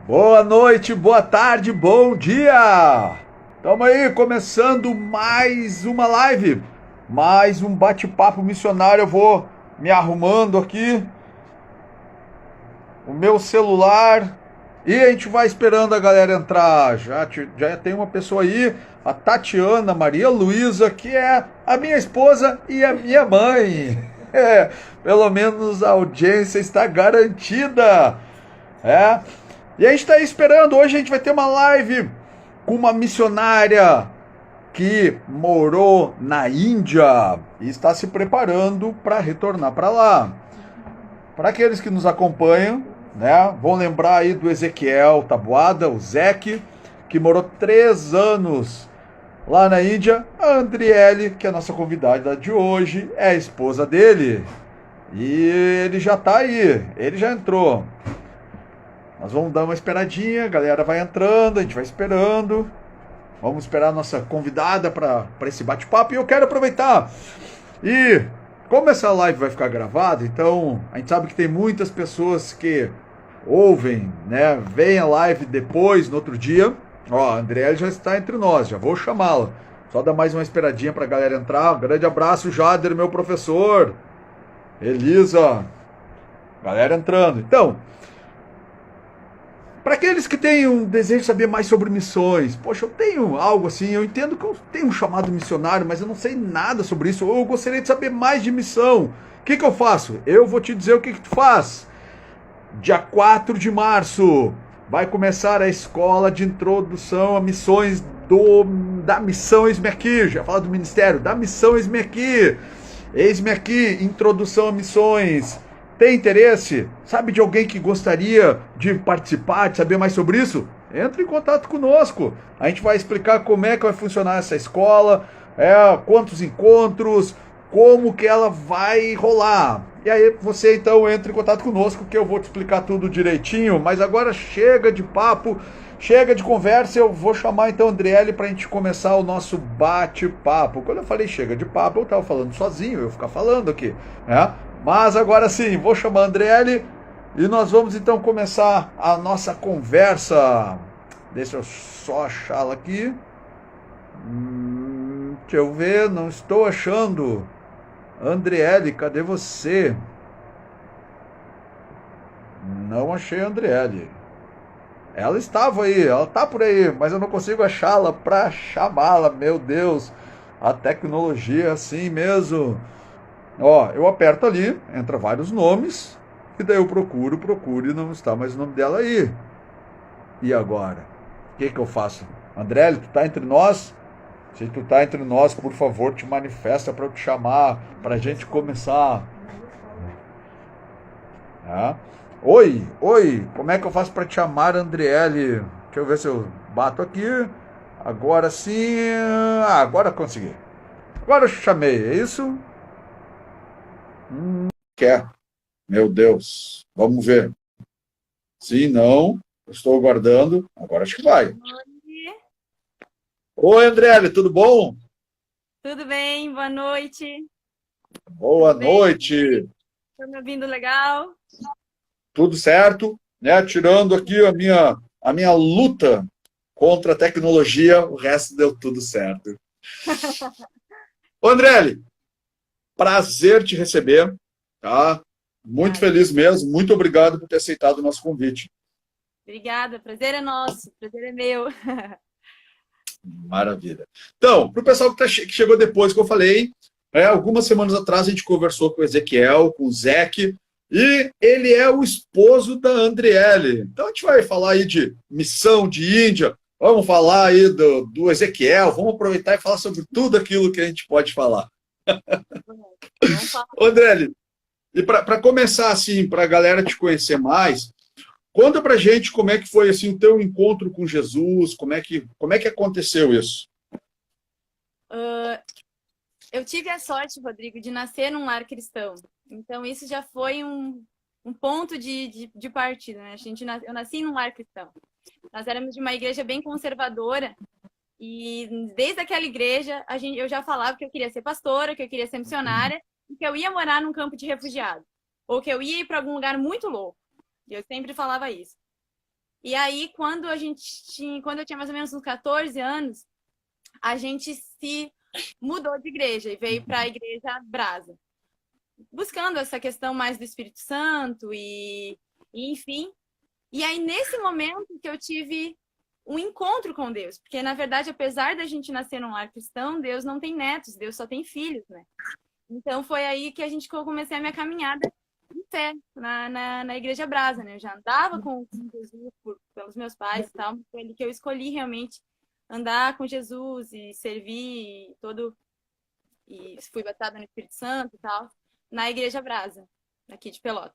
Boa noite, boa tarde, bom dia! Estamos aí começando mais uma live, mais um bate-papo missionário. Eu vou me arrumando aqui, o meu celular, e a gente vai esperando a galera entrar. Já tem uma pessoa aí, a Tatiana Maria Luísa, que é a minha esposa e a minha mãe. É, pelo menos a audiência está garantida. É. E a gente está aí esperando. Hoje a gente vai ter uma live com uma missionária que morou na Índia e está se preparando para retornar para lá. Para aqueles que nos acompanham, né, vão lembrar aí do Ezequiel Taboada, o Zeke, que morou 3 anos lá na Índia. A Andriele, que é a nossa convidada de hoje, é a esposa dele. E ele já está aí, ele já entrou. Nós vamos dar uma esperadinha, a galera vai entrando, a gente vai esperando. Vamos esperar a nossa convidada para esse bate-papo. E eu quero aproveitar. E como essa live vai ficar gravada, então a gente sabe que tem muitas pessoas que ouvem, né? Veem a live depois, no outro dia. Ó, a Andriele já está entre nós, já vou chamá-la. Só dar mais uma esperadinha para a galera entrar. Um grande abraço, Jader, meu professor. Elisa. Galera entrando. Então, para aqueles que têm um desejo de saber mais sobre missões, poxa, eu tenho algo assim, eu entendo que eu tenho um chamado missionário, mas eu não sei nada sobre isso, ou eu gostaria de saber mais de missão. O que eu faço? Eu vou te dizer o que tu faz. Dia 4 de março vai começar a escola de introdução a missões da Missão Eis-me Aqui. Já fala do ministério, da Missão Eis-me Aqui. Eis-me Aqui, introdução a missões. Tem interesse? Sabe de alguém que gostaria de participar, de saber mais sobre isso? Entre em contato conosco. A gente vai explicar como é que vai funcionar essa escola, quantos encontros, como que ela vai rolar. E aí você então entra em contato conosco que eu vou te explicar tudo direitinho. Mas agora chega de papo, chega de conversa. Eu vou chamar então a Andriele para a gente começar o nosso bate-papo. Quando eu falei chega de papo, eu estava falando sozinho, eu ia ficar falando aqui, né? Mas agora sim, vou chamar a Andriele e nós vamos então começar a nossa conversa. Deixa eu só achá-la aqui. Deixa eu ver, não estou achando. Andriele, cadê você? Não achei a Andriele. Ela estava aí, ela está por aí, mas eu não consigo achá-la para chamá-la. Meu Deus, a tecnologia é assim mesmo. Ó, eu aperto ali, entra vários nomes, e daí eu procuro e não está mais o nome dela aí. E agora? O que eu faço? André, tu tá entre nós? Se tu tá entre nós, por favor, te manifesta para eu te chamar, para a gente começar. Tá? Oi, como é que eu faço para te chamar, Andriele? Deixa eu ver se eu bato aqui. Agora sim. Agora consegui. Agora eu te chamei, é isso? Quer. Meu Deus. Vamos ver. Sim, não. Estou aguardando. Agora acho que vai. Oi, Oi, André, tudo bom? tudo bem? Boa noite. Boa Tudo bem? noite. Tá me ouvindo legal? Tudo certo? Né? Tirando aqui a minha luta contra a tecnologia, o resto deu tudo certo. Ô, André, prazer te receber, tá? Muito Obrigada. feliz mesmo. Muito obrigado por ter aceitado o nosso convite. Obrigada. Prazer é nosso. Prazer é meu. Maravilha. Então, para o pessoal que chegou depois que eu falei, algumas semanas atrás a gente conversou com o Ezequiel, com o Zeke, e ele é o esposo da Andriele. Então a gente vai falar aí de missão de Índia, vamos falar aí do Ezequiel, vamos aproveitar e falar sobre tudo aquilo que a gente pode falar. Vamos falar. Ô, Andriele, e para começar assim, para a galera te conhecer mais, conta pra gente como é que foi assim o teu encontro com Jesus, como é que aconteceu isso? Eu tive a sorte, Rodrigo, de nascer num lar cristão. Então, isso já foi um ponto de partida, né? Eu nasci num lar cristão. Nós éramos de uma igreja bem conservadora e desde aquela igreja eu já falava que eu queria ser pastora, que eu queria ser missionária e que eu ia morar num campo de refugiados ou que eu ia ir para algum lugar muito louco. E eu sempre falava isso. E aí, quando eu tinha mais ou menos uns 14 anos, a gente se mudou de igreja e veio para a Igreja Brasa, buscando essa questão mais do Espírito Santo e enfim. E aí, nesse momento que eu tive um encontro com Deus, porque na verdade, apesar da gente nascer num lar cristão, Deus não tem netos, Deus só tem filhos, né? Então foi aí que eu comecei a minha caminhada de fé na Igreja Brasa, né? Eu já andava com Jesus pelos meus pais e tal, foi ali que eu escolhi realmente andar com Jesus e servir e fui batizada no Espírito Santo e tal, na Igreja Brasa, aqui de Pelotas.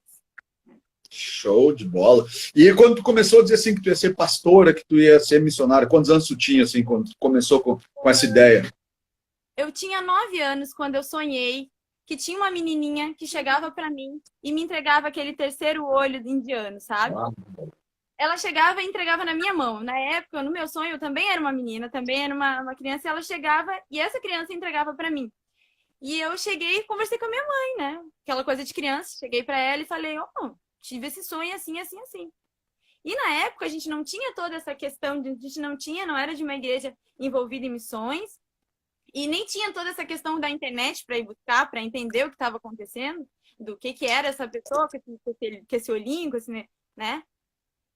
Show de bola. E quando tu começou a dizer assim que tu ia ser pastora, que tu ia ser missionária, quantos anos tu tinha assim quando tu começou com essa ideia? Eu tinha 9 anos quando eu sonhei que tinha uma menininha que chegava para mim e me entregava aquele terceiro olho indiano, sabe? Ela chegava e entregava na minha mão. Na época, no meu sonho, eu também era uma menina, também era uma criança, e ela chegava e essa criança entregava para mim. E eu cheguei e conversei com a minha mãe, né? Aquela coisa de criança. Cheguei para ela e falei, tive esse sonho assim, assim, assim. E na época a gente não tinha toda essa questão, a gente não era de uma igreja envolvida em missões, e nem tinha toda essa questão da internet para ir buscar, para entender o que estava acontecendo, do que era essa pessoa com esse olhinho, com esse, né?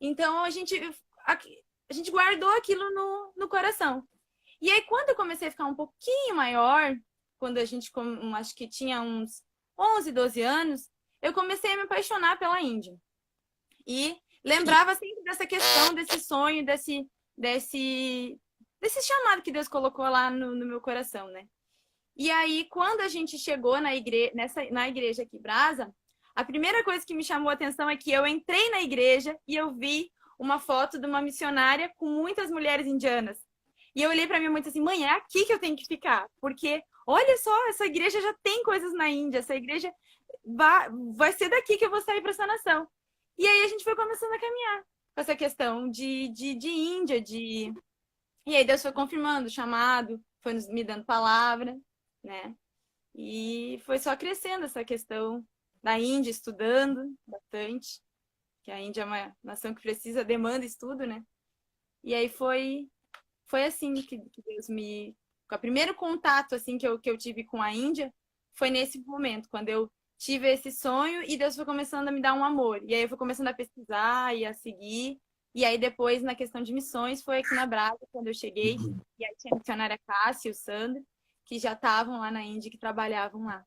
Então a gente guardou aquilo no coração. E aí quando eu comecei a ficar um pouquinho maior, quando a gente, acho que tinha uns 11, 12 anos, eu comecei a me apaixonar pela Índia. E lembrava sempre dessa questão, desse sonho, desse chamado que Deus colocou lá no meu coração, né? E aí, quando a gente chegou na igreja aqui, Brasa, a primeira coisa que me chamou a atenção é que eu entrei na igreja e eu vi uma foto de uma missionária com muitas mulheres indianas. E eu olhei para minha mãe e disse assim, mãe, é aqui que eu tenho que ficar, porque olha só, essa igreja já tem coisas na Índia, essa igreja vai ser daqui que eu vou sair para essa nação. E aí a gente foi começando a caminhar com essa questão de Índia, E aí Deus foi confirmando o chamado, foi me dando palavra, né? E foi só crescendo essa questão da Índia, estudando bastante, que a Índia é uma nação que demanda estudo, né? E aí foi assim que Deus me... O primeiro contato assim que eu tive com a Índia foi nesse momento, quando eu tive esse sonho e Deus foi começando a me dar um amor. E aí eu fui começando a pesquisar e a seguir. E aí depois, na questão de missões, foi aqui na Brasa, quando eu cheguei. E aí tinha a missionária Cássia e o Sandro, que já estavam lá na Índia, que trabalhavam lá.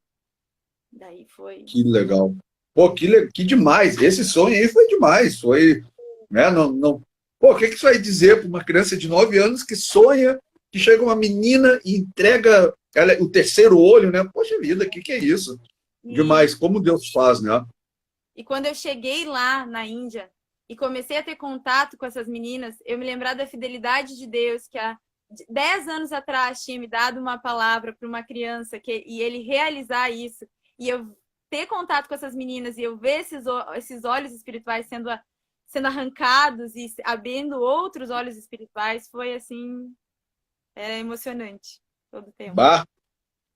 Daí foi... Que legal. Pô, que demais. Esse sonho aí foi demais. Foi, né, não... Pô, o que isso vai dizer para uma criança de 9 anos que sonha, que chega uma menina e entrega o terceiro olho, né? Poxa vida, que é isso? Demais, como Deus faz, né? E quando eu cheguei lá na Índia e comecei a ter contato com essas meninas, eu me lembrar da fidelidade de Deus, que há 10 anos atrás tinha me dado uma palavra para uma criança, e ele realizar isso, e eu ter contato com essas meninas, e eu ver esses olhos espirituais sendo arrancados e abrindo outros olhos espirituais, foi assim, emocionante todo o tempo. Bah.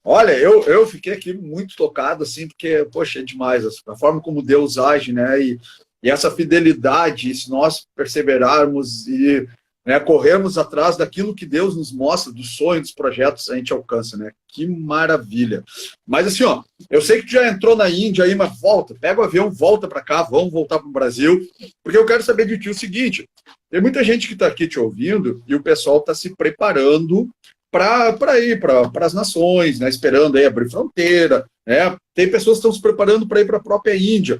Olha, eu fiquei aqui muito tocado, assim, porque, poxa, é demais a forma como Deus age, né? E essa fidelidade, se nós perseverarmos e, né, corrermos atrás daquilo que Deus nos mostra, dos sonhos, dos projetos, a gente alcança, né? Que maravilha. Mas assim, ó, eu sei que tu já entrou na Índia aí, mas pega o avião, volta para cá, vamos voltar para o Brasil, porque eu quero saber de ti o seguinte, tem muita gente que está aqui te ouvindo e o pessoal está se preparando para ir para as nações, né, esperando aí abrir fronteira, né? Tem pessoas que estão se preparando para ir para a própria Índia.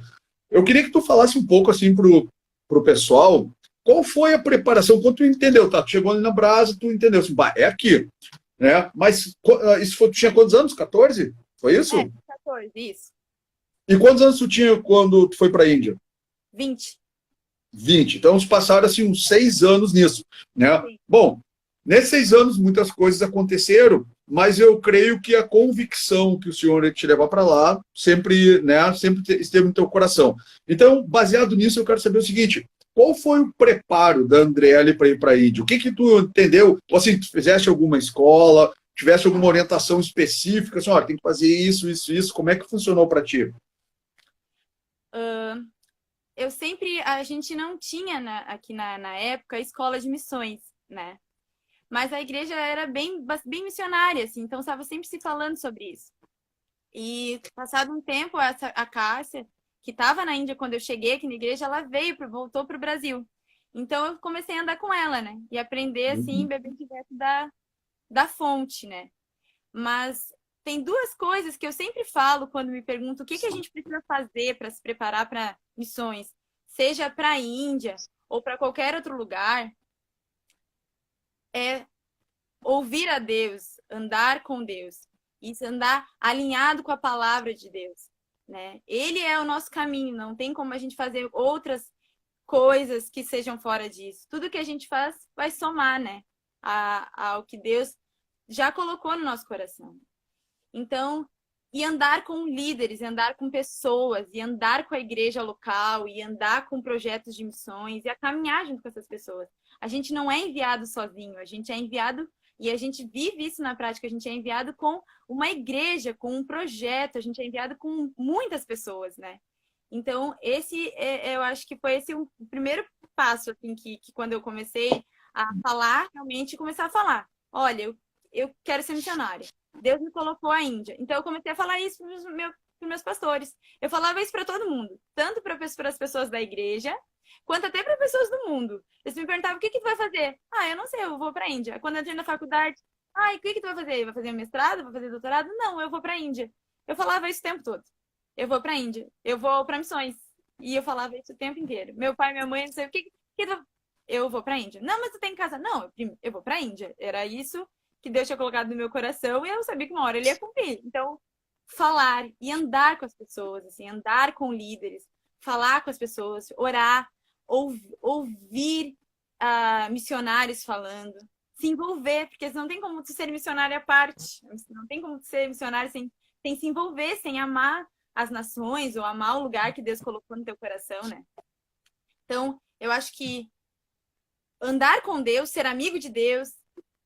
Eu queria que tu falasse um pouco assim para o pessoal, qual foi a preparação, quando tu entendeu, tá? Tu chegou ali na Brasa, tu entendeu, assim, é aqui, né? Mas tu tinha quantos anos? 14? Foi isso? 14, isso. E quantos anos tu tinha quando tu foi para a Índia? 20. 20. Então, se passaram assim uns 6 anos nisso, né? Sim. Bom, nesses 6 anos, muitas coisas aconteceram, mas eu creio que a convicção que o Senhor ia te levar para lá sempre, né, sempre esteve no teu coração. Então, baseado nisso, eu quero saber o seguinte, qual foi o preparo da Andriele para ir para a Índia? O que tu entendeu? Ou assim, tu fizeste alguma escola, tivesse alguma orientação específica, assim, olha, tem que fazer isso, isso, isso, como é que funcionou para ti? a gente não tinha aqui na época escola de missões, né? Mas a igreja era bem missionária, assim, então estava sempre se falando sobre isso. E passado um tempo, a Cássia, que estava na Índia quando eu cheguei aqui na igreja, ela voltou para o Brasil. Então eu comecei a andar com ela, né? E aprender, assim, beber direto da fonte, né? Mas tem duas coisas que eu sempre falo quando me perguntam o que a gente precisa fazer para se preparar para missões, seja para a Índia ou para qualquer outro lugar, é ouvir a Deus, andar com Deus, isso, andar alinhado com a palavra de Deus, né? Ele é o nosso caminho, não tem como a gente fazer outras coisas que sejam fora disso. Tudo que a gente faz vai somar, né? Ao que Deus já colocou no nosso coração. Então, e andar com líderes, e andar com pessoas, e andar com a igreja local, e andar com projetos de missões, e a caminhar junto com essas pessoas. A gente não é enviado sozinho, a gente é enviado, e a gente vive isso na prática, a gente é enviado com uma igreja, com um projeto, a gente é enviado com muitas pessoas, né? Então, eu acho que foi esse o primeiro passo, assim, que quando eu comecei a falar, realmente começar a falar. Olha, eu quero ser missionária. Deus me colocou a Índia. Então, eu comecei a falar isso para os meus pastores. Eu falava isso para todo mundo, tanto para as pessoas da igreja, quanto até para pessoas do mundo. Eles me perguntavam, o que tu vai fazer? Ah, eu não sei, eu vou para a Índia. Quando eu entrei na faculdade, o que tu vai fazer? Vai fazer mestrado? Vai fazer doutorado? Não, eu vou para a Índia. Eu falava isso o tempo todo. Eu vou para a Índia. Eu vou para missões. E eu falava isso o tempo inteiro. Meu pai e minha mãe, não sei o que eu vou para a Índia. Não, mas tu tem casa. Não, eu vou para a Índia. Era isso que Deus tinha colocado no meu coração e eu sabia que uma hora ele ia cumprir. Então, falar e andar com as pessoas, assim, andar com líderes, falar com as pessoas, orar, ouvir missionários falando, se envolver, porque não tem como tu ser missionário à parte, não tem como tu ser missionário sem se envolver, sem amar as nações ou amar o lugar que Deus colocou no teu coração, né? Então, eu acho que andar com Deus, ser amigo de Deus,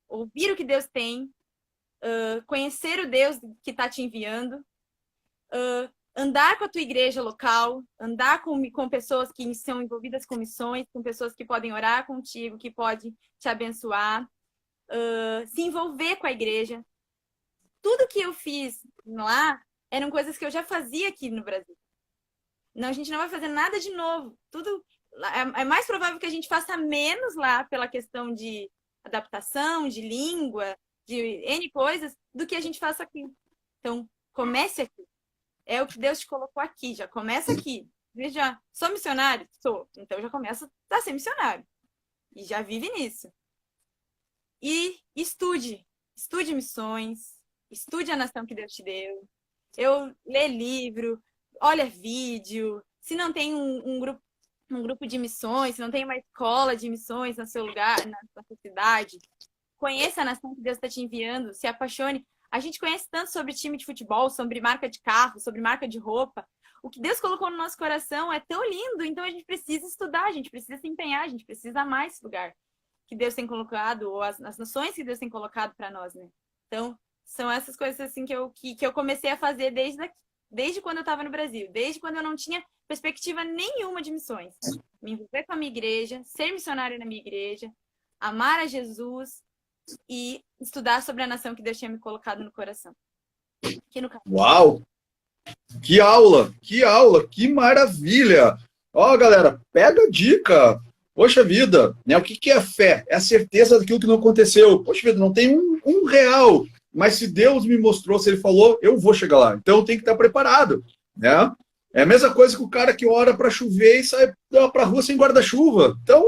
ouvir o que Deus tem, conhecer o Deus que está te enviando, andar com a tua igreja local, andar com pessoas que são envolvidas com missões, com pessoas que podem orar contigo, que podem te abençoar, se envolver com a igreja. Tudo que eu fiz lá eram coisas que eu já fazia aqui no Brasil. Não, a gente não vai fazer nada de novo. Tudo é mais provável que a gente faça menos lá pela questão de adaptação, de língua, de N coisas, do que a gente faça aqui. Então, comece aqui. É o que Deus te colocou aqui, já começa aqui. Veja, sou missionário? Sou. Então, já começa a ser missionário. E já vive nisso. E estude. Estude missões. Estude a nação que Deus te deu. Eu lê livro, olha vídeo. Se não tem um grupo de missões, se não tem uma escola de missões no seu lugar, na sua cidade, conheça a nação que Deus está te enviando, se apaixone. A gente conhece tanto sobre time de futebol, sobre marca de carro, sobre marca de roupa. O que Deus colocou no nosso coração é tão lindo, então a gente precisa estudar, a gente precisa se empenhar, a gente precisa amar esse lugar que Deus tem colocado, ou as nações que Deus tem colocado para nós, né? Então, são essas coisas assim que eu comecei a fazer desde quando eu estava no Brasil, desde quando eu não tinha perspectiva nenhuma de missões. Me envolver com a minha igreja, ser missionária na minha igreja, amar a Jesus e estudar sobre a nação que Deus tinha me colocado no coração. Aqui no Uau! Que aula, que maravilha! Ó, galera, pega a dica. Poxa vida, né? O que é fé? É a certeza daquilo que não aconteceu. Poxa vida, não tem um real. Mas se Deus me mostrou, se Ele falou, eu vou chegar lá. Então eu tenho que estar preparado, né? É a mesma coisa que o cara que ora para chover e sai para a rua sem guarda-chuva. Então,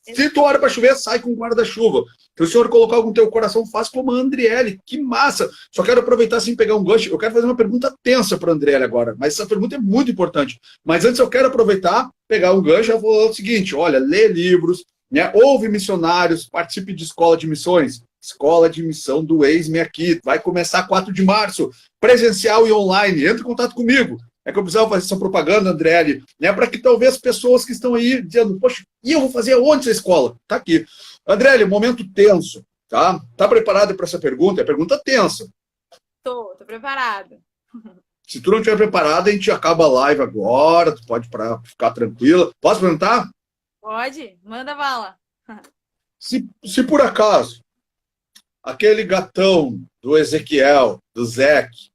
se tu ora para chover, sai com guarda-chuva. Se o Senhor colocar algo no teu coração, faz como a Andriele. Que massa! Só quero aproveitar assim, pegar um gancho. Eu quero fazer uma pergunta tensa para a Andriele agora, mas essa pergunta é muito importante. Mas antes eu quero aproveitar, pegar um gancho e falar o seguinte, olha, lê livros, né? Ouve missionários, participe de escola de missões. Escola de Missão do Eis-me Aqui. Vai começar 4 de março, presencial e online. Entre em contato comigo. É que eu precisava fazer essa propaganda, Andriele, né, para que talvez pessoas que estão aí dizendo, poxa, e eu vou fazer onde essa escola? Tá aqui. Andriele, momento tenso, tá? Tá preparado para essa pergunta? É pergunta tensa. Tô preparado. Se tu não estiver preparada, a gente acaba a live agora, tu pode ficar tranquila. Posso perguntar? Pode, manda bala. Se por acaso aquele gatão do Ezequiel, do Zeke,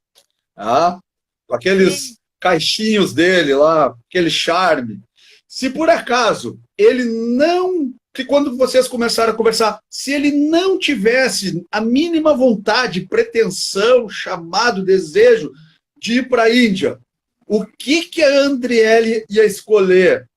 ah, com aqueles caixinhos dele lá, aquele charme, se por acaso ele não, que quando vocês começaram a conversar, se ele não tivesse a mínima vontade, pretensão, chamado, desejo de ir para a Índia, o que a Andriele ia escolher?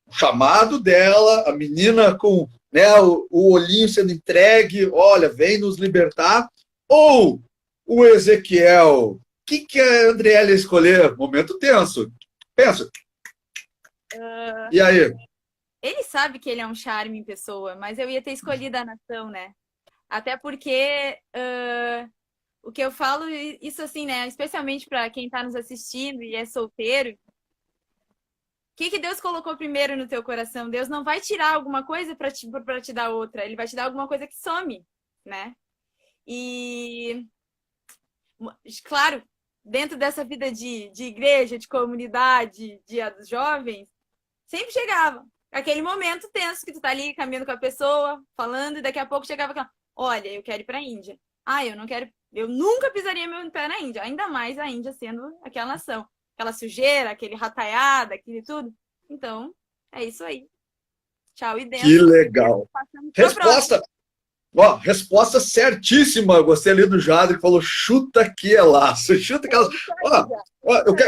O chamado dela, a menina com, né, o olhinho sendo entregue, olha, vem nos libertar, ou o Ezequiel? O que a Andriele ia escolher? Momento tenso. Pensa. E aí? Ele sabe que ele é um charme em pessoa, mas eu ia ter escolhido a nação, né? Até porque o que eu falo, isso assim, né? Especialmente para quem tá nos assistindo e é solteiro, o que Deus colocou primeiro no teu coração? Deus não vai tirar alguma coisa para te dar outra. Ele vai te dar alguma coisa que some, né? E, claro, dentro dessa vida de igreja, de comunidade, dia dos jovens, sempre chegava aquele momento tenso que tu tá ali caminhando com a pessoa, falando, e daqui a pouco chegava aquela, olha, eu quero ir pra Índia. Ah, eu não quero, eu nunca pisaria meu pé na Índia, ainda mais a Índia sendo aquela nação. Aquela sujeira, aquele rataiada, aquele tudo. Então, é isso aí. Tchau e dentro. Que legal. Resposta certíssima. Gostei ali do Jadre que falou: chuta que é laço. Chuta que é laço.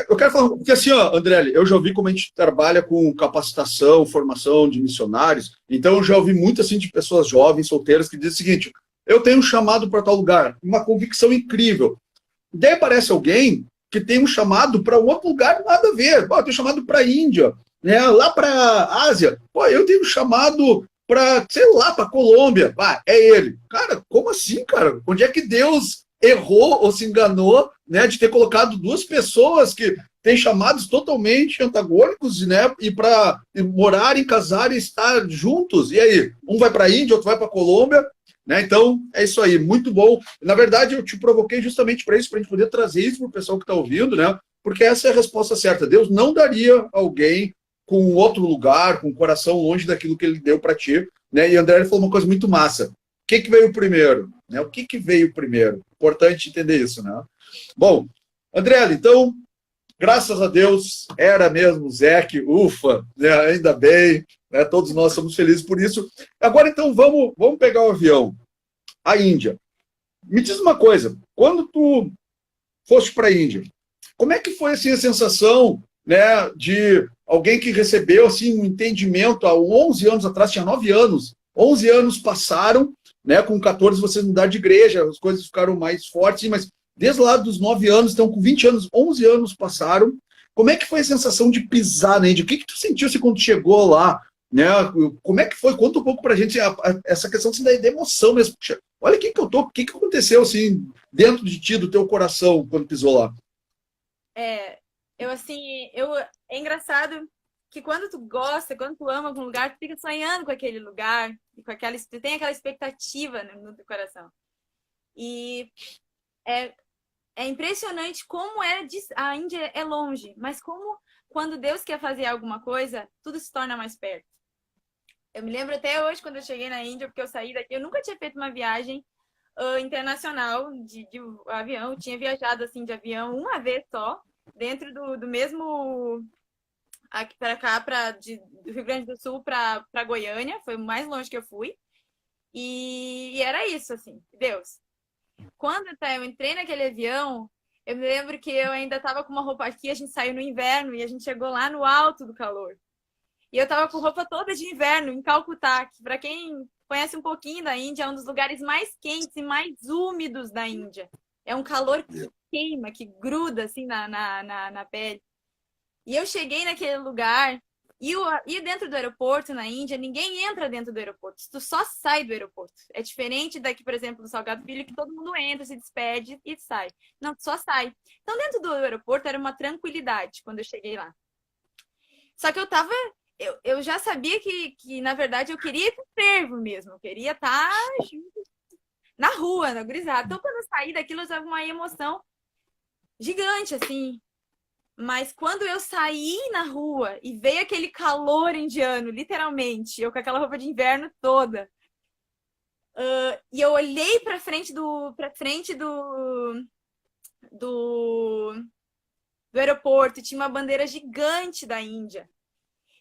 Eu quero falar, porque assim, Andrelli, eu já ouvi como a gente trabalha com capacitação, formação de missionários. Então, eu já ouvi muito assim de pessoas jovens, solteiras, que dizem o seguinte: eu tenho um chamado para tal lugar, uma convicção incrível. Daí aparece alguém que tem um chamado para outro lugar, nada a ver. Pô, eu tenho chamado para a Índia, né? Lá para a Ásia. Pô, eu tenho chamado para, sei lá, para a Colômbia. Ah, é ele. Cara, como assim, cara? Onde é que Deus errou ou se enganou, né, de ter colocado duas pessoas que têm chamados totalmente antagônicos, né, e para morar, casar e estar juntos? E aí? Um vai para a Índia, outro vai para a Colômbia. Né? Então, é isso aí, muito bom. Na verdade, eu te provoquei justamente para isso, para a gente poder trazer isso para o pessoal que está ouvindo, né? Porque essa é a resposta certa. Deus não daria alguém com outro lugar, com o coração longe daquilo que ele deu para ti. Né? E André falou uma coisa muito massa. O que veio primeiro? Né? O que veio primeiro? Importante entender isso, né? Bom, André, então, graças a Deus, era mesmo Zeke, ufa, né? Ainda bem. Né? Todos nós somos felizes por isso. Agora, então, vamos pegar o avião. A Índia. Me diz uma coisa, quando tu foste para a Índia, como é que foi assim, a sensação, né, de alguém que recebeu assim, um entendimento há 11 anos atrás, tinha 9 anos, 11 anos passaram, né, com 14 vocês mudaram de igreja, as coisas ficaram mais fortes, mas desde lá dos 9 anos, então com 20 anos, 11 anos passaram. Como é que foi a sensação de pisar na Índia? O que tu sentiu assim, quando chegou lá? Né? Como é que foi? Conta um pouco pra gente essa questão assim, da emoção mesmo. Puxa, olha quem que eu tô, o que aconteceu assim, dentro de ti, do teu coração, quando pisou lá? É engraçado que quando tu gosta, quando tu ama algum lugar, tu fica sonhando com aquele lugar, tu tem aquela expectativa no teu coração. E é impressionante como a Índia é longe, mas como quando Deus quer fazer alguma coisa, tudo se torna mais perto. Eu me lembro até hoje, quando eu cheguei na Índia, porque eu saí daqui, eu nunca tinha feito uma viagem internacional de avião. Eu tinha viajado assim de avião uma vez só, dentro do mesmo, aqui para cá, do Rio Grande do Sul para Goiânia, foi o mais longe que eu fui. E era isso, assim, Deus. Quando eu entrei naquele avião, eu me lembro que eu ainda estava com uma roupa aqui, a gente saiu no inverno e a gente chegou lá no alto do calor. E eu estava com roupa toda de inverno, em Calcutá, que para quem conhece um pouquinho da Índia, é um dos lugares mais quentes e mais úmidos da Índia. É um calor que queima, que gruda assim na pele. E eu cheguei naquele lugar, e dentro do aeroporto, na Índia, ninguém entra dentro do aeroporto, tu só sai do aeroporto. É diferente daqui, por exemplo, do Salgado Filho, que todo mundo entra, se despede e sai. Não, tu só sai. Então, dentro do aeroporto era uma tranquilidade quando eu cheguei lá. Só que eu já sabia que, na verdade, eu queria ir pro fervo mesmo. Eu queria estar na rua, na gurizada. Então, quando eu saí daquilo, eu tava uma emoção. gigante, assim. Mas quando eu saí na rua e veio aquele calor indiano, literalmente, eu com aquela roupa de inverno toda, e eu olhei do, do aeroporto, tinha uma bandeira gigante da Índia.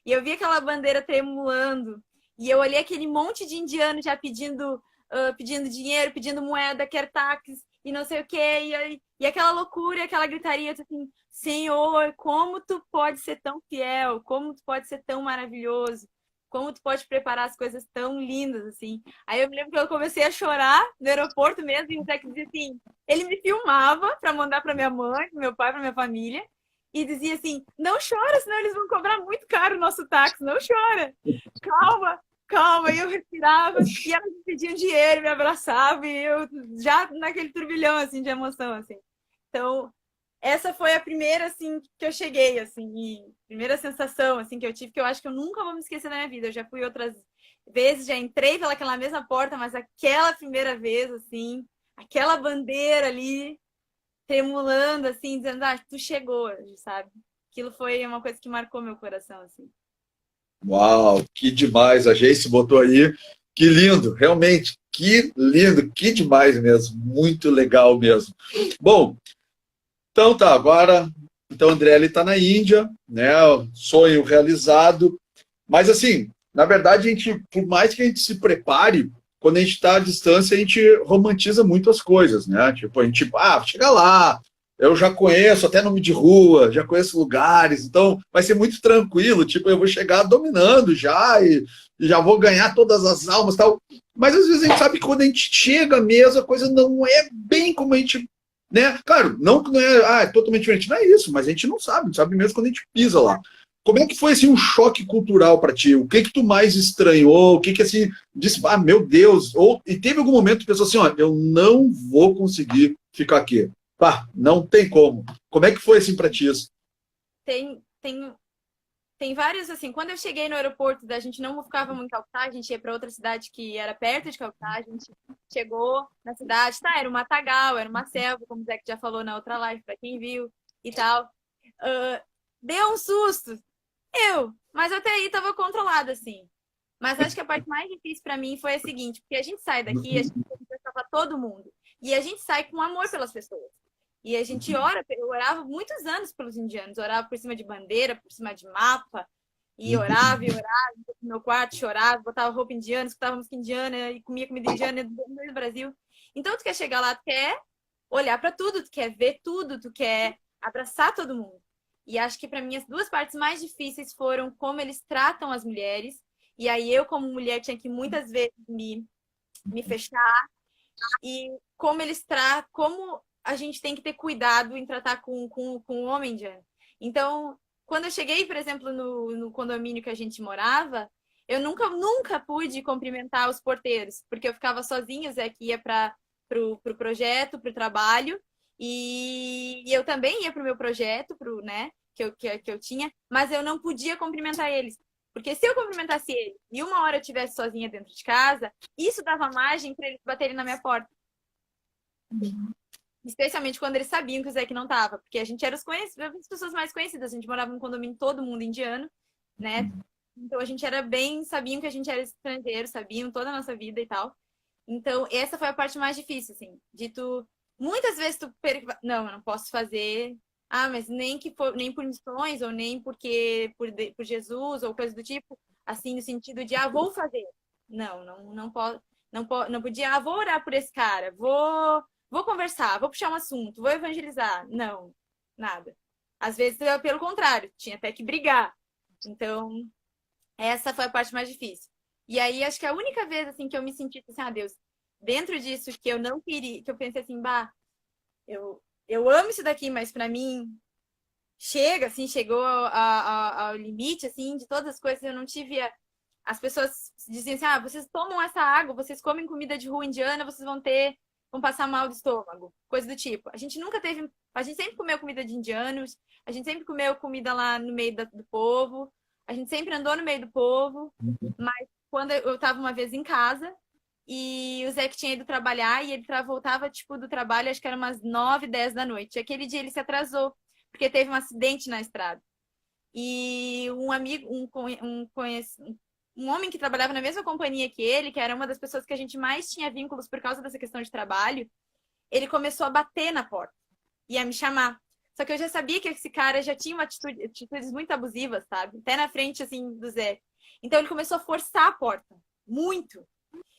E eu vi aquela bandeira tremulando. E eu olhei aquele monte de indiano já pedindo dinheiro, pedindo moeda, quer táxis e não sei o quê. E aquela loucura, aquela gritaria, eu tô assim, Senhor, como tu pode ser tão fiel? Como tu pode ser tão maravilhoso? Como tu pode preparar as coisas tão lindas, assim. Aí eu me lembro que eu comecei a chorar no aeroporto mesmo, e o Zé que dizia assim, ele me filmava para mandar para minha mãe, pro meu pai, para minha família, e dizia assim, não chora, senão eles vão cobrar muito caro o nosso táxi, não chora. Calma, calma. E eu respirava, e elas me pediam dinheiro, me abraçavam, e eu já naquele turbilhão, assim, de emoção, assim. Então, essa foi a primeira, assim, que eu cheguei, assim, e primeira sensação, assim, que eu tive, que eu acho que eu nunca vou me esquecer da minha vida. Eu já fui outras vezes, já entrei pelaquela mesma porta, mas aquela primeira vez, assim, aquela bandeira ali, tremulando, assim, dizendo, ah, tu chegou, sabe? Aquilo foi uma coisa que marcou meu coração, assim. Uau, que demais, a Jace botou aí. Que lindo, realmente, que lindo, que demais mesmo. Muito legal mesmo. Bom, então tá, agora, então André ele tá na Índia, né? Sonho realizado. Mas assim, na verdade, a gente, por mais que a gente se prepare, quando a gente está à distância, a gente romantiza muito as coisas, né? Tipo, a gente, chega lá, eu já conheço até nome de rua, já conheço lugares, então vai ser muito tranquilo, tipo, eu vou chegar dominando já e já vou ganhar todas as almas e tal. Mas às vezes a gente sabe que quando a gente chega mesmo, a coisa não é bem como a gente, né? Claro, não que não é, é totalmente diferente, não é isso, mas a gente não sabe mesmo quando a gente pisa lá. Como é que foi assim um choque cultural para ti? O que que tu mais estranhou? O que que assim disse, meu Deus, ou e teve algum momento que tu pensou assim, ó, eu não vou conseguir ficar aqui. Pá, não tem como. Como é que foi assim para ti isso? Tem, tem, tem vários, assim, quando eu cheguei no aeroporto, a gente não ficava muito em Calcutá, a gente ia para outra cidade que era perto de Calcutá, a gente chegou na cidade, tá, era um matagal, era uma selva, como o Zé que já falou na outra live, para quem viu e tal. Uh, deu um susto, mas até aí tava controlado, assim. Mas acho que a parte mais difícil para mim foi a seguinte, porque a gente sai daqui, a gente conversa para todo mundo. E a gente sai com amor pelas pessoas. E a gente ora, eu orava muitos anos pelos indianos, orava por cima de bandeira, por cima de mapa, e orava, no meu quarto chorava, botava roupa indiana, escutava música indiana e comia comida indiana do Brasil. Então tu quer chegar lá, tu quer olhar para tudo, tu quer ver tudo, tu quer abraçar todo mundo. E acho que para mim as duas partes mais difíceis foram como eles tratam as mulheres. E aí eu, como mulher, tinha que muitas vezes me fechar. E como eles tratam, como a gente tem que ter cuidado em tratar com o homem, Diana. Então, quando eu cheguei, por exemplo, no condomínio que a gente morava, eu nunca pude cumprimentar os porteiros, porque eu ficava sozinha, o Zé que ia para pro projeto, para o trabalho, e eu também ia para o meu projeto, né, que eu tinha, mas eu não podia cumprimentar eles. Porque se eu cumprimentasse ele e uma hora eu estivesse sozinha dentro de casa, isso dava margem para eles baterem na minha porta. Especialmente quando eles sabiam que o Zeke não tava. Porque a gente era as pessoas mais conhecidas. A gente morava num condomínio todo mundo indiano, né? Então a gente era bem, sabiam que a gente era estrangeiro, sabiam toda a nossa vida e tal. Então, essa foi a parte mais difícil, assim, de tu. Muitas vezes não, eu não posso fazer. Ah, mas nem por missões, ou nem por Jesus, ou coisa do tipo, assim, no sentido de, vou fazer. Não posso, não podia, vou orar por esse cara, vou conversar, vou puxar um assunto, vou evangelizar. Não, nada. Às vezes, pelo contrário, tinha até que brigar. Então, essa foi a parte mais difícil. E aí, acho que a única vez, assim, que eu me senti assim, Deus, dentro disso que eu não queria, que eu pensei assim, eu amo isso daqui, mas para mim, chegou ao limite, assim, de todas as coisas, eu não tive... As pessoas diziam assim, vocês tomam essa água, vocês comem comida de rua indiana, vocês vão passar mal do estômago, coisa do tipo. A gente sempre comeu comida de indianos, a gente sempre comeu comida lá no meio do povo, a gente sempre andou no meio do povo, mas quando eu estava uma vez em casa, e o Zé que tinha ido trabalhar, e ele voltava, tipo, do trabalho, acho que era umas 9, 10 da noite. E aquele dia ele se atrasou, porque teve um acidente na estrada. E um amigo, um homem que trabalhava na mesma companhia que ele, que era uma das pessoas que a gente mais tinha vínculos por causa dessa questão de trabalho, ele começou a bater na porta e a me chamar. Só que eu já sabia que esse cara já tinha atitudes muito abusivas, sabe? Até na frente, assim, do Zé. Então ele começou a forçar a porta, muito.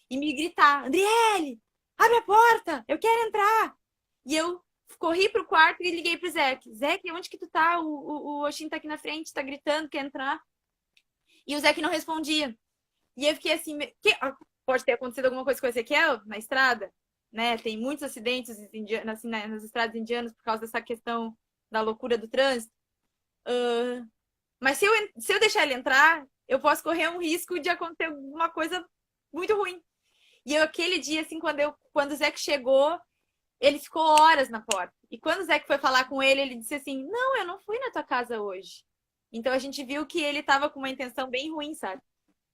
E me gritar, Andriele, abre a porta, eu quero entrar. E eu corri pro quarto e liguei pro Zeque. Zeque, onde que tu tá? O Oxin tá aqui na frente, tá gritando, quer entrar. E o Zeque não respondia. E eu fiquei assim, pode ter acontecido alguma coisa com o Ezequiel na estrada? Né? Tem muitos acidentes assim, nas estradas indianas por causa dessa questão da loucura do trânsito. Mas se eu deixar ele entrar, eu posso correr um risco de acontecer alguma coisa muito ruim. E aquele dia, assim, quando o Zeque chegou, ele ficou horas na porta. E quando o Zeque foi falar com ele, ele disse assim, não, eu não fui na tua casa hoje. Então a gente viu que ele estava com uma intenção bem ruim, sabe?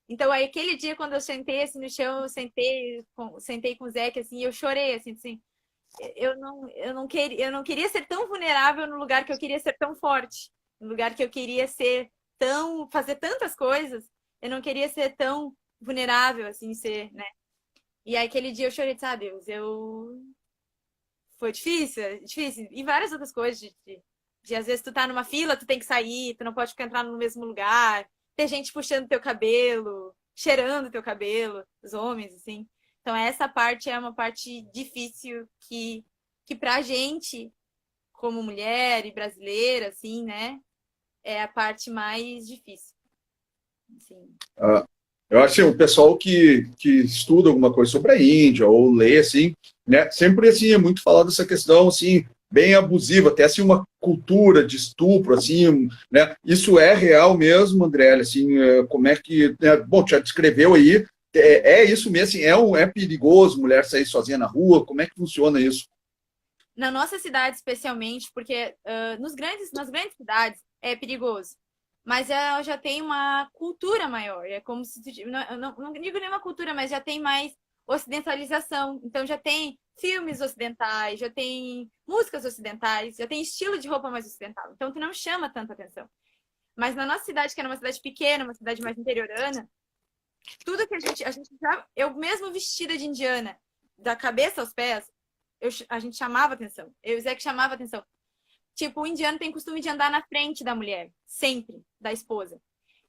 Então aí aquele dia, quando eu sentei assim no chão, eu sentei com o Zeque, assim, e eu chorei, assim, eu não queria ser tão vulnerável no lugar que eu queria ser tão forte. No lugar que eu queria fazer tantas coisas, eu não queria ser tão vulnerável, assim, né? E aí aquele dia eu chorei, sabe, Deus, foi difícil, difícil. E várias outras coisas, de às vezes tu tá numa fila, tu tem que sair, tu não pode ficar entrar no mesmo lugar, ter gente puxando teu cabelo, cheirando teu cabelo, os homens, assim. Então essa parte é uma parte difícil que pra gente, como mulher e brasileira, assim, né, é a parte mais difícil. Assim. Eu acho que o pessoal que estuda alguma coisa sobre a Índia ou lê, assim, né, sempre assim, é muito falado dessa questão assim, bem abusiva, até assim, uma cultura de estupro, assim, né? Isso é real mesmo, André? Assim, como é que. Né, bom, já descreveu aí, é isso mesmo, assim, é perigoso mulher sair sozinha na rua? Como é que funciona isso? Na nossa cidade, especialmente, porque nas grandes cidades é perigoso. Mas ela já tem uma cultura maior. É como se. Não digo nenhuma cultura, mas já tem mais ocidentalização. Então já tem filmes ocidentais, já tem músicas ocidentais, já tem estilo de roupa mais ocidental. Então tu não chama tanta atenção. Mas na nossa cidade, que era uma cidade pequena, uma cidade mais interiorana, tudo que a gente já. Eu mesmo vestida de indiana, da cabeça aos pés, a gente chamava atenção. Eu e o Zé que chamava atenção. Tipo, o indiano tem costume de andar na frente da mulher, sempre, da esposa.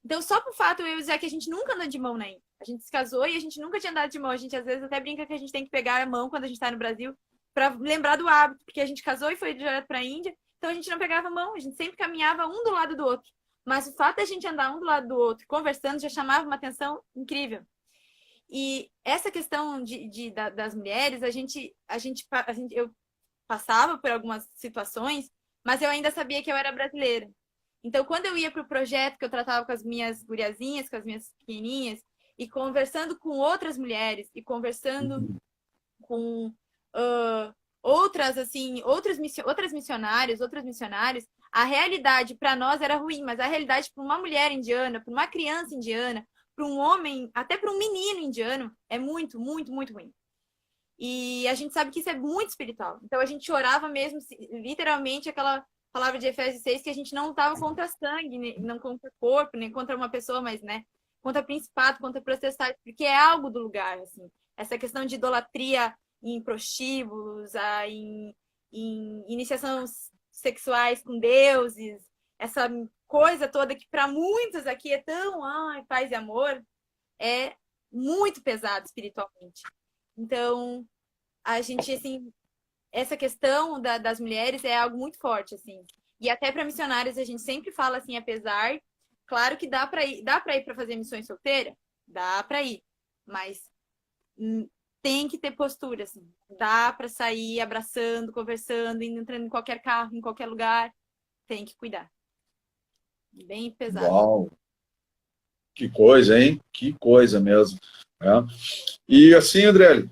Então, só por fato, eu e o Zé, que a gente nunca anda de mão na Índia. A gente se casou e a gente nunca tinha andado de mão. A gente, às vezes, até brinca que a gente tem que pegar a mão quando a gente tá no Brasil para lembrar do hábito, porque a gente casou e foi direto pra Índia, então a gente não pegava a mão, a gente sempre caminhava um do lado do outro. Mas o fato da gente andar um do lado do outro, conversando, já chamava uma atenção incrível. E essa questão das mulheres, eu passava por algumas situações, mas eu ainda sabia que eu era brasileira. Então, quando eu ia para o projeto, que eu tratava com as minhas guriazinhas, com as minhas pequenininhas, e conversando com outras mulheres, e conversando com outras missionários, outros missionários, a realidade para nós era ruim, mas a realidade para uma mulher indiana, para uma criança indiana, para um homem, até para um menino indiano, é muito, muito, muito ruim. E a gente sabe que isso é muito espiritual. Então a gente orava mesmo, literalmente, aquela palavra de Efésios 6, que a gente não lutava contra sangue, não contra corpo, nem contra uma pessoa, mas, né, contra principado, contra potestade, porque é algo do lugar, assim. Essa questão de idolatria em prostíbulos, em iniciações sexuais com deuses, essa coisa toda que para muitos aqui é tão, paz e amor, é muito pesado espiritualmente. Então, a gente, assim, essa questão das mulheres é algo muito forte, assim. E até para missionários, a gente sempre fala assim, apesar, claro que dá para ir para fazer missões solteira? Dá para ir, mas tem que ter postura, assim. Dá para sair abraçando, conversando, entrando em qualquer carro, em qualquer lugar. Tem que cuidar. Bem pesado. Uau! Que coisa, hein? Que coisa mesmo. É. E assim, André,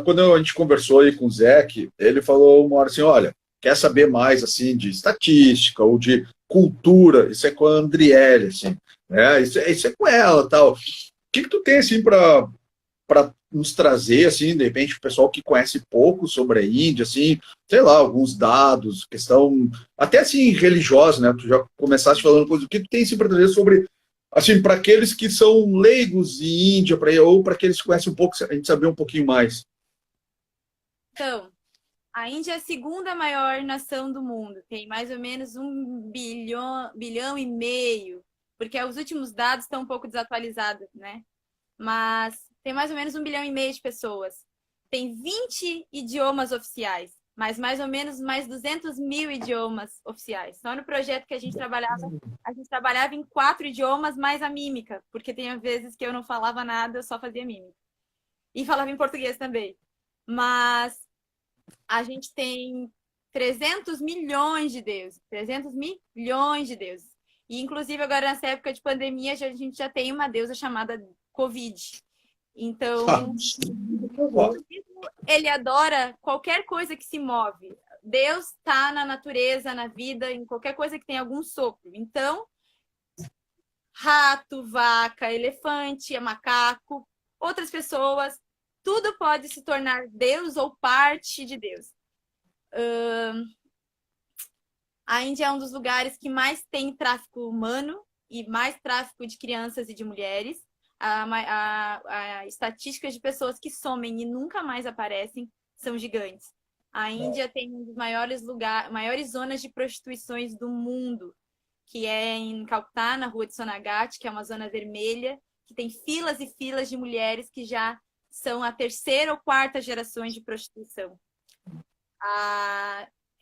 quando a gente conversou aí com o Zeke, ele falou uma hora assim, olha, quer saber mais assim de estatística ou de cultura, isso é com a Andriele, assim, né? Isso é com ela, tal. O que tu tem assim para nos trazer, assim, de repente, o pessoal que conhece pouco sobre a Índia, assim, sei lá, alguns dados, questão até assim religiosa, né? Tu já começaste falando coisa, o que tu tem assim, para trazer sobre, assim, para aqueles que são leigos em Índia, ou para aqueles que conhecem um pouco, a gente saber um pouquinho mais. Então, a Índia é a segunda maior nação do mundo, tem mais ou menos 1,5 bilhão, porque os últimos dados estão um pouco desatualizados, né? Mas tem mais ou menos 1,5 bilhão de pessoas. Tem 20 idiomas oficiais, mas mais ou menos mais 200 mil idiomas oficiais. Só no projeto que a gente trabalhava em 4 idiomas mais a mímica, porque tem vezes que eu não falava nada, eu só fazia mímica. E falava em português também. Mas a gente tem 300 milhões de deuses. 300 milhões de deuses. E, inclusive, agora nessa época de pandemia, a gente já tem uma deusa chamada Covid. Então, o budismo, ele adora qualquer coisa que se move. Deus está na natureza, na vida, em qualquer coisa que tem algum sopro. Então, rato, vaca, elefante, macaco, outras pessoas, tudo pode se tornar Deus ou parte de Deus. A Índia é um dos lugares que mais tem tráfico humano e mais tráfico de crianças e de mulheres. A estatística de pessoas que somem e nunca mais aparecem são gigantes. A Índia tem um dos maiores zonas de prostituições do mundo, que é em Calcutá, na rua de Sonaghat, que é uma zona vermelha, que tem filas e filas de mulheres que já são a terceira ou quarta gerações de prostituição.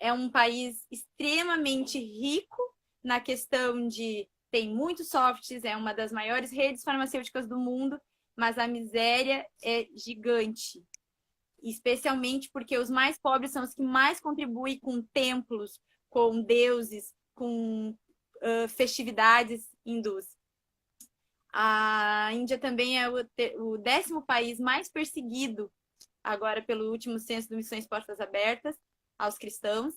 É um país extremamente rico na questão de tem muitos softs, é uma das maiores redes farmacêuticas do mundo, mas a miséria é gigante. Especialmente porque os mais pobres são os que mais contribuem com templos, com deuses, com festividades hindus. A Índia também é o 10º país mais perseguido agora pelo último censo do Missões Portas Abertas aos cristãos,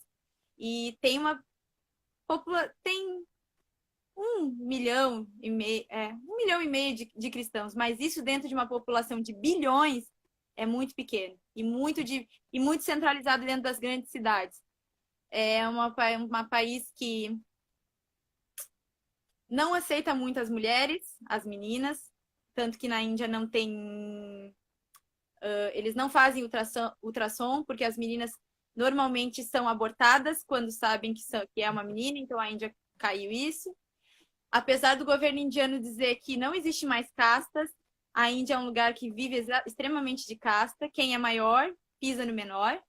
e tem tem 1,5 milhão de cristãos, mas isso dentro de uma população de bilhões é muito pequeno e muito centralizado dentro das grandes cidades. É um país que não aceita muito as mulheres, as meninas, tanto que na Índia não tem eles não fazem ultrassom, porque as meninas normalmente são abortadas quando sabem que é uma menina, então a Índia caiu isso. Apesar do governo indiano dizer que não existe mais castas, a Índia é um lugar que vive extremamente de casta. Quem é maior pisa no menor.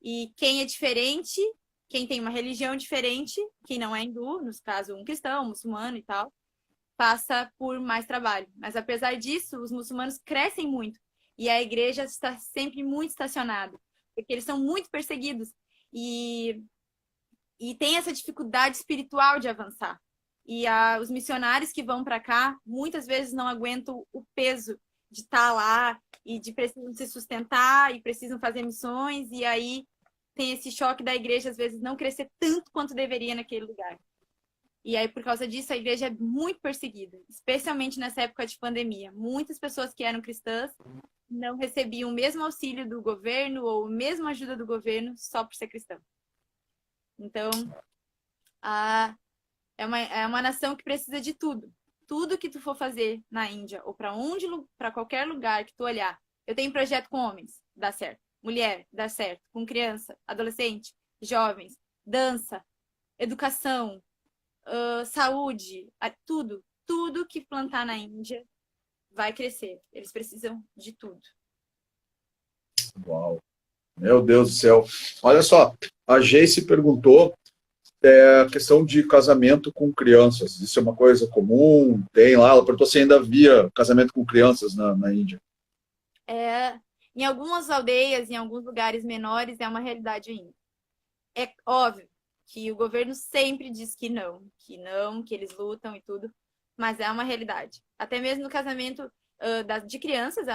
E quem é diferente, quem tem uma religião diferente, quem não é hindu, no caso um cristão, um muçulmano e tal, passa por mais trabalho. Mas apesar disso, os muçulmanos crescem muito. E a igreja está sempre muito estacionada, porque eles são muito perseguidos e tem essa dificuldade espiritual de avançar. E os missionários que vão para cá, muitas vezes não aguentam o peso de estar lá e de precisam se sustentar e precisam fazer missões, e aí tem esse choque da igreja, às vezes, não crescer tanto quanto deveria naquele lugar. E aí, por causa disso, a igreja é muito perseguida, especialmente nessa época de pandemia. Muitas pessoas que eram cristãs não recebiam o mesmo auxílio do governo ou a mesma ajuda do governo só por ser cristão. Então, é uma nação que precisa de tudo. Tudo que tu for fazer na Índia ou para qualquer lugar que tu olhar. Eu tenho projeto com homens, dá certo. Mulher, dá certo. Com criança, adolescente, jovens, dança, educação, saúde, tudo. Tudo que plantar na Índia vai crescer. Eles precisam de tudo. Uau. Meu Deus do céu. Olha só, a Geice perguntou a questão de casamento com crianças. Isso é uma coisa comum? Tem lá? Ela perguntou se ainda havia casamento com crianças na Índia. Em algumas aldeias, em alguns lugares menores, é uma realidade ainda. É óbvio que o governo sempre diz que não, que eles lutam e tudo, mas é uma realidade. Até mesmo no casamento de crianças,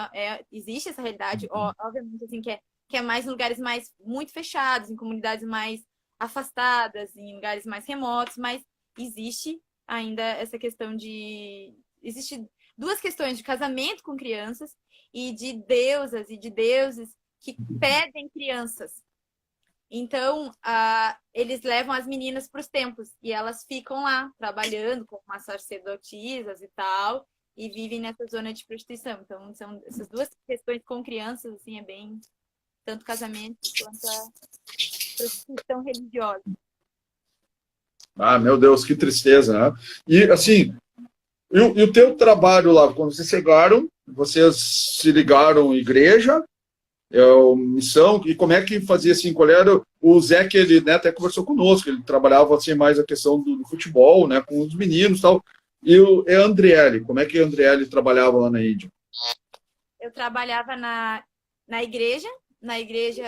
existe essa realidade, obviamente, assim, que é mais em lugares muito fechados, em comunidades mais afastadas, em lugares mais remotos, mas existe ainda essa questão de... duas questões de casamento com crianças e de deusas e de deuses que pedem crianças. Então, eles levam as meninas para os templos e elas ficam lá trabalhando como umas sacerdotisas e tal, e vivem nessa zona de prostituição. Então, são essas duas questões com crianças, assim, é bem tanto casamento quanto a prostituição religiosa. Ah, meu Deus, que tristeza, né? E, assim, e o teu trabalho lá, quando vocês chegaram, vocês se ligaram à igreja, missão, e como é que fazia assim, qual era o Zé, que ele, né, até conversou conosco, ele trabalhava assim mais a questão do futebol, né, com os meninos e tal, e a Andriele, como é que a Andriele trabalhava lá na Índia? Eu trabalhava na igreja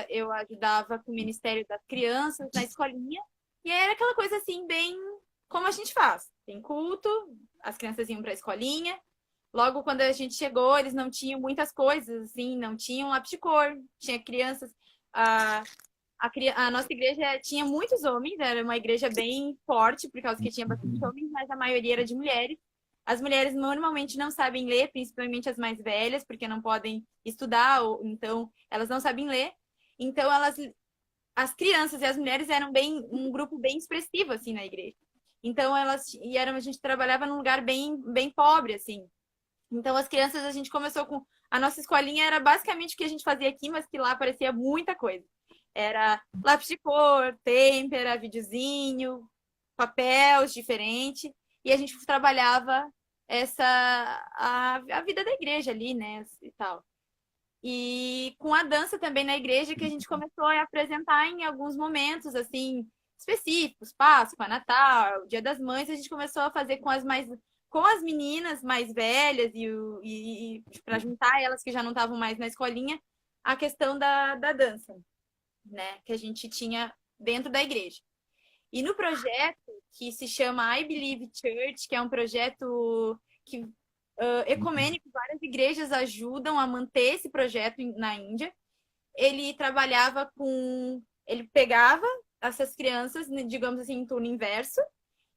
eu ajudava com o Ministério das Crianças, na escolinha, e era aquela coisa assim, bem como a gente faz, tem culto, as crianças iam para a escolinha. Logo, quando a gente chegou, eles não tinham muitas coisas, assim, não tinham lápis de cor, tinha crianças. A nossa igreja tinha muitos homens, era uma igreja bem forte, por causa que tinha bastante homens, mas a maioria era de mulheres. As mulheres normalmente não sabem ler, principalmente as mais velhas, porque não podem estudar, ou, então elas não sabem ler. Então, as crianças e as mulheres eram um grupo bem expressivo, assim, na igreja. Então, a gente trabalhava num lugar bem pobre, assim. Então, as crianças, a gente começou com... A nossa escolinha era basicamente o que a gente fazia aqui, mas que lá aparecia muita coisa. Era lápis de cor, têmpera, videozinho, papéis diferentes. E a gente trabalhava a vida da igreja ali, né, e tal. E com a dança também na igreja, que a gente começou a apresentar em alguns momentos, assim, específicos, Páscoa, Natal, Dia das Mães, a gente começou a fazer com as meninas mais velhas e para juntar elas que já não estavam mais na escolinha, a questão da dança, né, que a gente tinha dentro da igreja. E no projeto que se chama I Believe Church, que é um projeto que ecumênico, várias igrejas ajudam a manter esse projeto na Índia. Ele trabalhava ele pegava essas crianças, digamos assim, em turno inverso,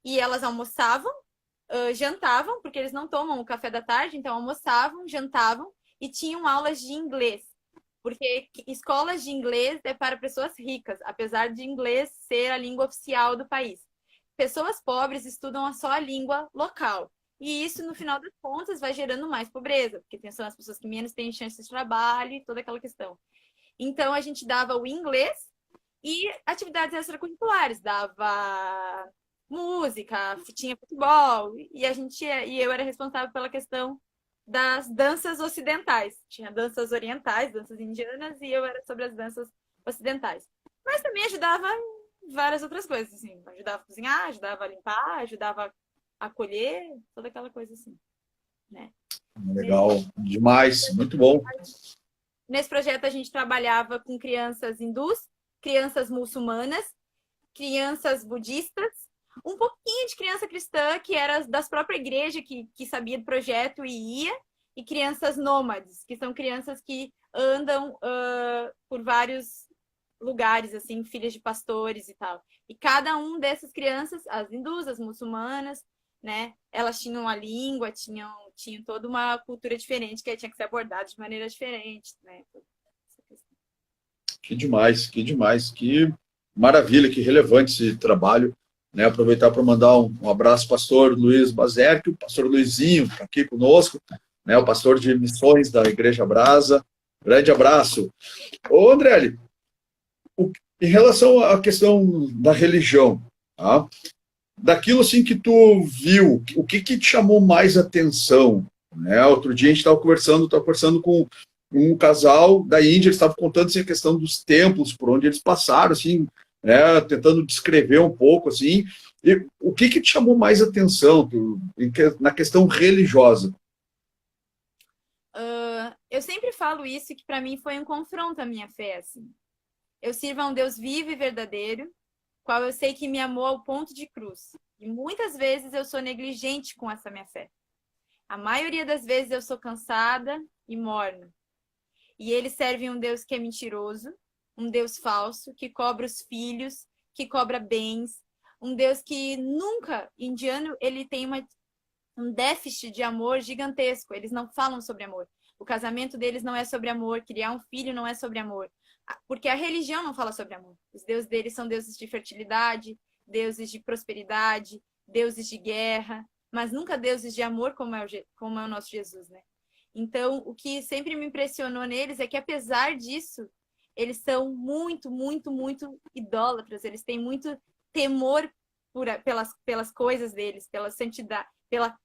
e elas almoçavam, jantavam, porque eles não tomam o café da tarde, então almoçavam, jantavam e tinham aulas de inglês. Porque escolas de inglês é para pessoas ricas, apesar de inglês ser a língua oficial do país. Pessoas pobres estudam só a língua local. E isso, no final das contas, vai gerando mais pobreza, porque são as pessoas que menos têm chance de trabalho e toda aquela questão. Então, a gente dava o inglês e atividades extracurriculares, dava música, tinha futebol, e eu era responsável pela questão das danças ocidentais. Tinha danças orientais, danças indianas, e eu era sobre as danças ocidentais. Mas também ajudava em várias outras coisas, assim. Ajudava a cozinhar, ajudava a limpar, ajudava a colher, toda aquela coisa assim, né? Legal, demais, muito bom. Nesse projeto a gente trabalhava com crianças hindus, crianças muçulmanas, crianças budistas, um pouquinho de criança cristã, que era das próprias igrejas, que sabia do projeto e ia, e crianças nômades, que são crianças que andam por vários lugares, assim, filhas de pastores e tal. E cada um dessas crianças, as hindus, as muçulmanas, né, elas tinham a língua, tinham toda uma cultura diferente, que tinha que ser abordada de maneira diferente, né? Que demais, que maravilha, que relevante esse trabalho. Né, aproveitar para mandar um abraço ao pastor Luiz Bazerque, o pastor Luizinho está aqui conosco, né, o pastor de missões da Igreja Brasa. Grande abraço. Ô, Andrelli, em relação à questão da religião, tá? Daquilo assim que tu viu, o que te chamou mais atenção? Né? Outro dia a gente estava conversando com um casal da Índia, eles estavam contando assim, a questão dos templos, por onde eles passaram, assim, né, tentando descrever um pouco, assim, e o que te chamou mais atenção na questão religiosa? Eu sempre falo isso, que para mim foi um confronto à minha fé, assim. Eu sirvo a um Deus vivo e verdadeiro, qual eu sei que me amou ao ponto de cruz. E muitas vezes eu sou negligente com essa minha fé. A maioria das vezes eu sou cansada e morna. E ele serve um Deus que é mentiroso, um Deus falso, que cobra os filhos, que cobra bens, um Deus que nunca, indiano, ele tem um déficit de amor gigantesco. Eles não falam sobre amor. O casamento deles não é sobre amor. Criar um filho não é sobre amor. Porque a religião não fala sobre amor. Os deuses deles são deuses de fertilidade, deuses de prosperidade, deuses de guerra, mas nunca deuses de amor como é o nosso Jesus, né? Então, o que sempre me impressionou neles é que, apesar disso, eles são muito, muito, muito idólatras. Eles têm muito temor pelas coisas deles, pela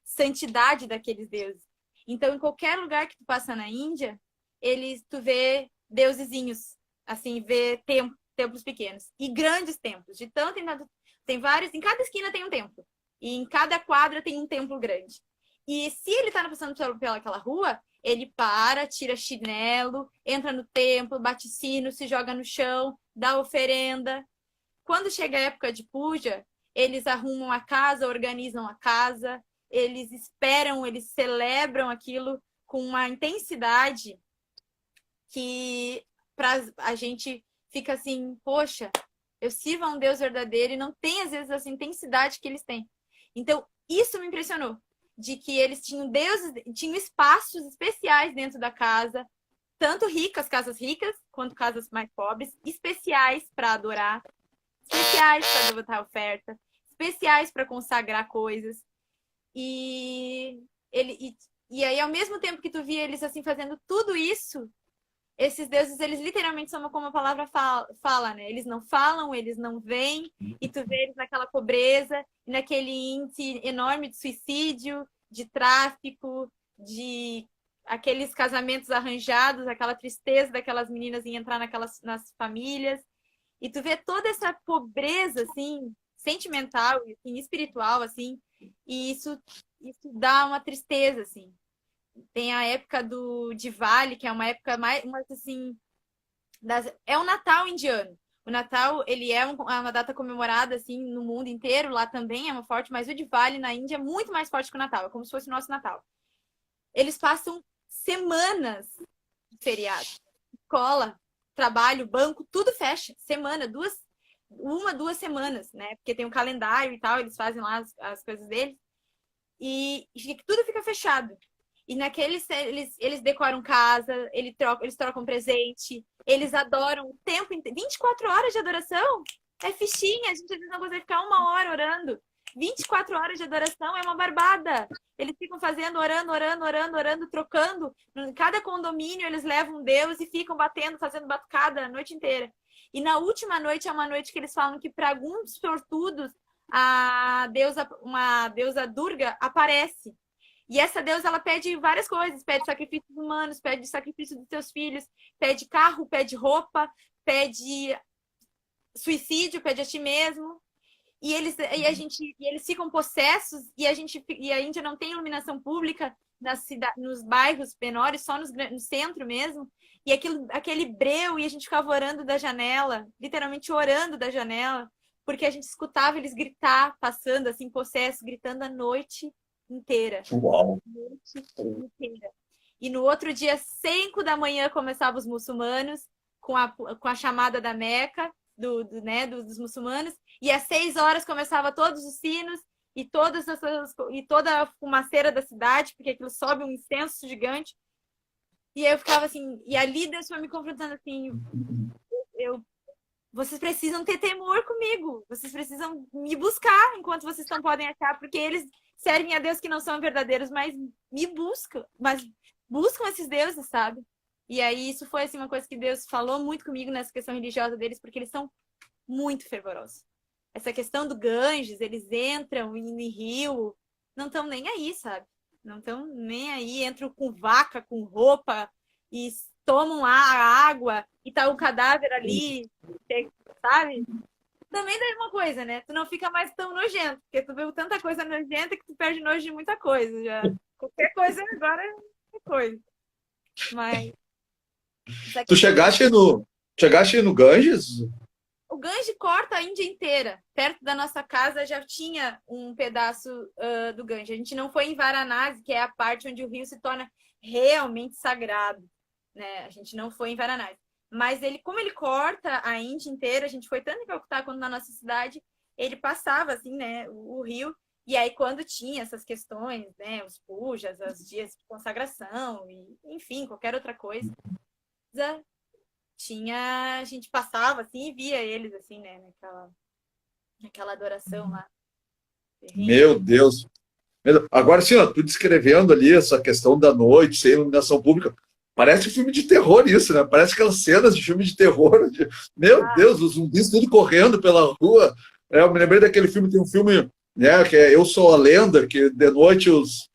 santidade daqueles deuses. Então, em qualquer lugar que tu passa na Índia, tu vê deusezinhos, assim, vê templos pequenos e grandes templos. De tanto tem vários, em cada esquina tem um templo e em cada quadra tem um templo grande. E se ele está passando pelaquela rua, ele para, tira chinelo, entra no templo, bate sino, se joga no chão, dá oferenda. Quando chega a época de puja, eles arrumam a casa, organizam a casa, eles esperam, eles celebram aquilo com uma intensidade que a gente fica assim, poxa, eu sirvo a um Deus verdadeiro e não tem, às vezes, essa intensidade que eles têm. Então, isso me impressionou, de que eles tinham tinham espaços especiais dentro da casa, tanto casas ricas, quanto casas mais pobres, especiais para adorar, especiais para botar oferta, especiais para consagrar coisas. E aí, ao mesmo tempo que tu via eles assim fazendo tudo isso, esses deuses, eles literalmente são como a palavra fala, né? Eles não falam, eles não veem, e tu vê eles naquela pobreza, naquele índice enorme de suicídio, de tráfico, de aqueles casamentos arranjados, aquela tristeza daquelas meninas em entrar nas famílias. E tu vê toda essa pobreza, assim, sentimental e assim, espiritual, assim, e isso dá uma tristeza, assim. Tem a época do Diwali, que é uma época mais, assim, é o Natal indiano. O Natal, ele é uma data comemorada, assim, no mundo inteiro, lá também é uma forte, mas o Diwali na Índia é muito mais forte que o Natal, é como se fosse o nosso Natal. Eles passam semanas de feriado. Escola, trabalho, banco, tudo fecha. Semana, 2 semanas, né? Porque tem um calendário e tal, eles fazem lá as coisas deles. E tudo fica fechado. E naqueles, eles decoram casa, eles trocam presente, eles adoram o tempo inteiro. 24 horas de adoração é fichinha, a gente às vezes não consegue ficar 1 hora orando. 24 horas de adoração é uma barbada. Eles ficam fazendo, orando, trocando. Em cada condomínio eles levam um Deus e ficam batendo, fazendo batucada a noite inteira. E na última noite é uma noite que eles falam que para alguns sortudos uma deusa Durga aparece. E essa deusa, ela pede várias coisas. Pede sacrifícios humanos, pede sacrifício dos seus filhos, pede carro, pede roupa, pede suicídio, pede a ti mesmo. Eles ficam possessos e a Índia não tem iluminação pública nos bairros menores, só no centro mesmo. E aquele breu, e a gente ficava orando da janela, literalmente orando da janela, porque a gente escutava eles gritar, passando assim, possessos, gritando a noite inteira. Uau! Noite inteira. E no outro dia, 5 da manhã, começavam os muçulmanos com a chamada da Meca, dos muçulmanos, e às 6 horas começava todos os sinos e toda a fumaceira da cidade, porque aquilo sobe um incenso gigante. E aí eu ficava assim, e ali Deus foi me confrontando assim, vocês precisam ter temor comigo, vocês precisam me buscar enquanto vocês não podem achar, porque eles servem a Deus que não são verdadeiros, mas buscam esses deuses, sabe? E aí isso foi assim uma coisa que Deus falou muito comigo nessa questão religiosa deles, porque eles são muito fervorosos. Essa questão do Ganges, eles entram em rio, não estão nem aí, sabe? Não estão nem aí, entram com vaca, com roupa e tomam a água e tá o cadáver ali, sabe? Também dá uma coisa, né? Tu não fica mais tão nojento, porque tu viu tanta coisa nojenta que tu perde nojo de muita coisa já. Qualquer coisa agora é coisa. Mas Tu chegaste no Ganges? o Ganges corta a Índia inteira. Perto da nossa casa já tinha um pedaço do Ganges. A gente não foi em Varanasi, que é a parte onde o rio se torna realmente sagrado, né? A gente não foi em Varanasi. Mas como ele corta a Índia inteira, a gente foi tanto em Calcutá quanto na nossa cidade, ele passava assim, né, o rio, E aí, quando tinha essas questões, né, os pujas, os dias de consagração, e, enfim, qualquer outra coisa, a gente passava assim e via eles assim, né, naquela adoração lá. Meu Deus. Agora, sim, ó, tu descrevendo ali essa questão da noite, sem iluminação pública, parece filme de terror isso, né? Parece aquelas cenas de filme de terror. Meu Ah, Deus, os zumbis tudo correndo pela rua. Eu me lembrei daquele filme, tem um filme, né, que é Eu Sou a Lenda, que de noite os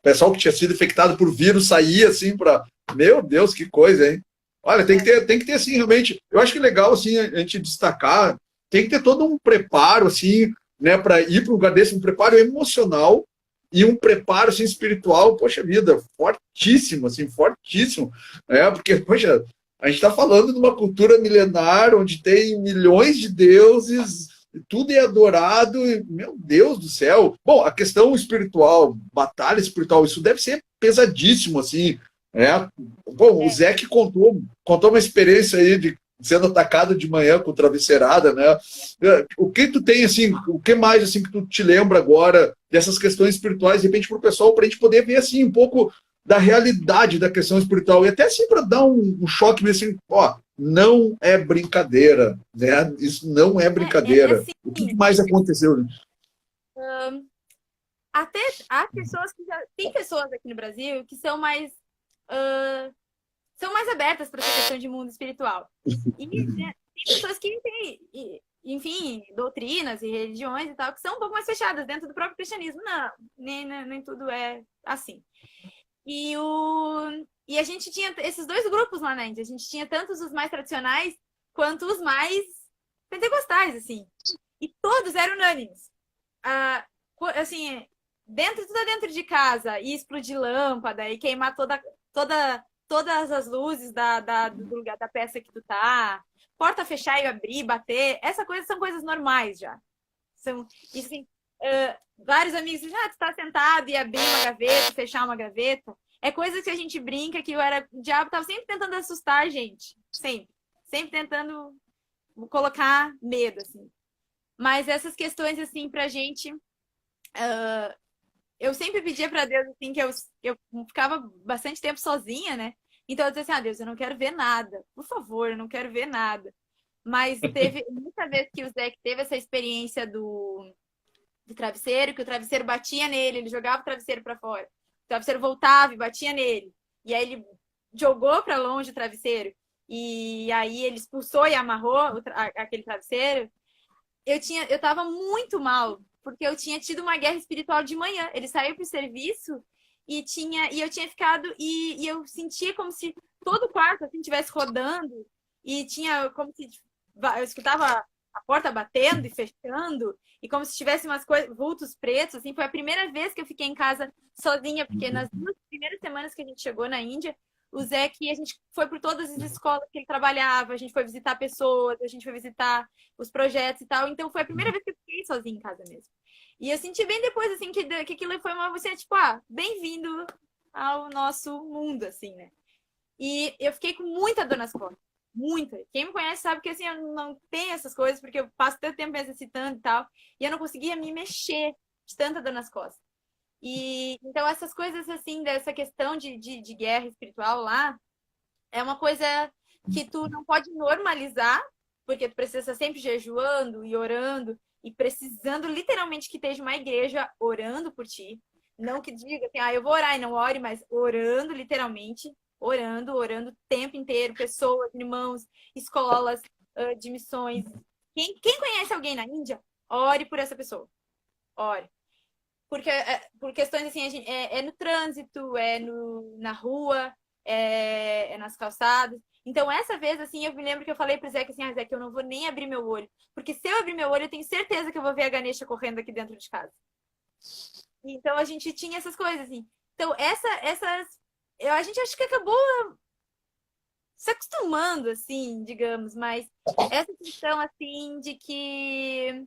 pessoal que tinha sido infectado por vírus saía assim para. Meu Deus, que coisa, hein? Olha, tem que ter assim, realmente. Eu acho que é legal assim a gente destacar, tem que ter todo um preparo assim, né, para ir para um lugar desse, um preparo emocional e um preparo assim, espiritual, poxa vida, fortíssimo, assim, fortíssimo, né? Porque, poxa, a gente está falando de uma cultura milenar onde tem milhões de deuses, tudo é adorado, e, meu Deus do céu. Bom, a questão espiritual, batalha espiritual, isso deve ser pesadíssimo, assim, né? Bom, o é, Zé que contou uma experiência aí de sendo atacado de manhã com travesseirada, né? O que tu tem, assim, o que mais, assim, que tu te lembra agora dessas questões espirituais, de repente, para o pessoal, para a gente poder ver, assim, um pouco da realidade da questão espiritual, e até, assim, para dar um choque, mesmo assim, ó, não é brincadeira, né? Isso não é brincadeira. assim, O que mais aconteceu? Né? até há pessoas que já. Tem pessoas aqui no Brasil que ah, são mais abertas para essa questão de mundo espiritual. E né, tem pessoas que têm, enfim, doutrinas e religiões e tal, que são um pouco mais fechadas dentro do próprio cristianismo. Não, nem tudo é assim. E a gente tinha esses dois grupos lá na Índia. A gente tinha tanto os mais tradicionais quanto os mais pentecostais, assim. E todos eram unânimes. Ah, assim, tudo é dentro de casa, e explodir lâmpada, e queimar todas as luzes do lugar da peça que tu tá, porta fechar e abrir, bater, essa coisa são coisas normais já. São, e assim, vários amigos dizem, tu tá sentado e abrir uma gaveta, fechar uma gaveta. É coisa que a gente brinca que o diabo tava sempre tentando assustar a gente. Sempre. Sempre tentando colocar medo, assim. Mas essas questões, assim, pra gente, eu sempre pedia pra Deus, assim, que eu ficava bastante tempo sozinha, né? Então eu dizia assim, Deus, eu não quero ver nada. Por favor, eu não quero ver nada. Mas teve muita vez que o Zé teve essa experiência do travesseiro, que o travesseiro batia nele, ele jogava o travesseiro para fora. O travesseiro voltava e batia nele. E aí ele jogou para longe o travesseiro. E aí ele expulsou e amarrou aquele travesseiro. Eu tava muito mal, porque eu tinha tido uma guerra espiritual de manhã. Ele saiu pro serviço e eu tinha ficado e eu sentia como se todo o quarto assim estivesse rodando e tinha como se eu escutava a porta batendo e fechando e como se tivesse umas coisas, vultos pretos, assim. Foi a primeira vez que eu fiquei em casa sozinha, porque nas 2 primeiras semanas que a gente chegou na Índia, o Zé que a gente foi por todas as escolas que ele trabalhava, a gente foi visitar pessoas, a gente foi visitar os projetos e tal. Então foi a primeira vez que eu fiquei sozinha em casa mesmo. E eu senti bem depois, assim, que aquilo foi uma você, tipo, bem-vindo ao nosso mundo, assim, né? E eu fiquei com muita dor nas costas. Muita. Quem me conhece sabe que assim, eu não tenho essas coisas, porque eu passo tanto tempo me exercitando e tal. E eu não conseguia me mexer de tanta dor nas costas. E então essas coisas assim, dessa questão de guerra espiritual lá, é uma coisa que tu não pode normalizar, porque tu precisa estar sempre jejuando e orando e precisando literalmente que esteja uma igreja orando por ti. Não que diga assim, eu vou orar e não ore, mas orando literalmente, orando o tempo inteiro, pessoas, irmãos, escolas de missões. Quem conhece alguém na Índia, ore por essa pessoa. Ore. Porque por questões assim, é no trânsito, na rua, é nas calçadas. Então, essa vez, assim, eu me lembro que eu falei pro Zé que assim, Zé, que eu não vou nem abrir meu olho. Porque se eu abrir meu olho, eu tenho certeza que eu vou ver a Ganesha correndo aqui dentro de casa. Então, a gente tinha essas coisas, assim. Então, a gente acho que acabou se acostumando, assim, digamos. Mas essa questão, assim, de que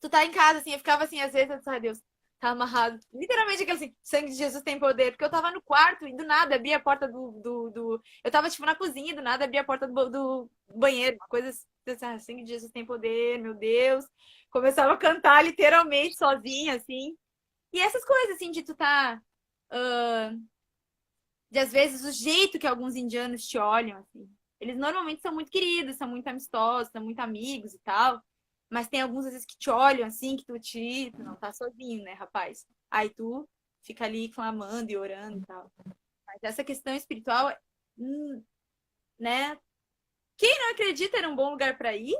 tu tá em casa, assim, eu ficava assim, às vezes, eu disse, Deus, tá amarrado. Literalmente aquele assim, sangue de Jesus tem poder. Porque eu tava no quarto e do nada abria a porta Eu tava, tipo, na cozinha e do nada abria a porta do banheiro. Uma coisa assim, sangue de Jesus tem poder, meu Deus. Começava a cantar literalmente sozinha, assim. E essas coisas, assim, de tu tá... de às vezes o jeito que alguns indianos te olham, assim. Eles normalmente são muito queridos, são muito amistosos, são muito amigos e tal. Mas tem alguns, às vezes, que te olham, assim, que tu não tá sozinho, né, rapaz? Aí tu fica ali clamando e orando e tal. Mas essa questão espiritual, né? Quem não acredita era um bom lugar para ir,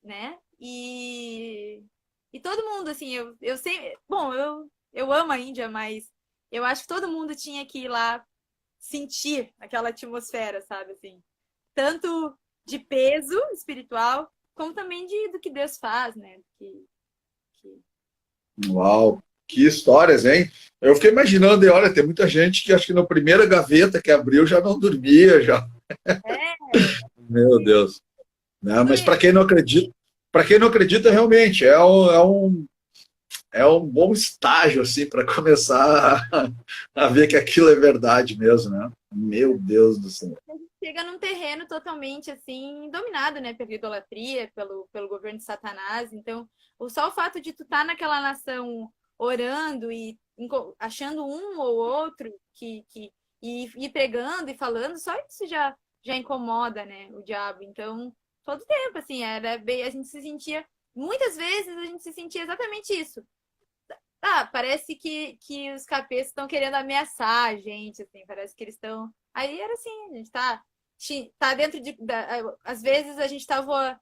né? E todo mundo, assim, eu sei. Bom, eu amo a Índia, mas eu acho que todo mundo tinha que ir lá sentir aquela atmosfera, sabe? Assim, tanto de peso espiritual, como também do que Deus faz, né? Que... Uau, que histórias, hein? Eu fiquei imaginando, e olha, tem muita gente que acho que na primeira gaveta que abriu já não dormia, já. É, Meu Deus. Né? tudo Mas isso. para quem não acredita, realmente é um bom estágio assim para começar a ver que aquilo é verdade mesmo, né? Meu Deus do céu. Chega num terreno totalmente assim dominado, né, pela idolatria, pelo governo de Satanás. Então, só o fato de tu estar naquela nação orando e achando um ou outro e pregando e falando, só isso já incomoda, né, o diabo. Então, todo tempo assim, era bem, a gente se sentia muitas vezes a gente se sentia exatamente isso. Tá, parece que os capetas estão querendo ameaçar a gente, assim, parece que eles estão. Aí era assim, a gente tá dentro de. Às vezes a gente tava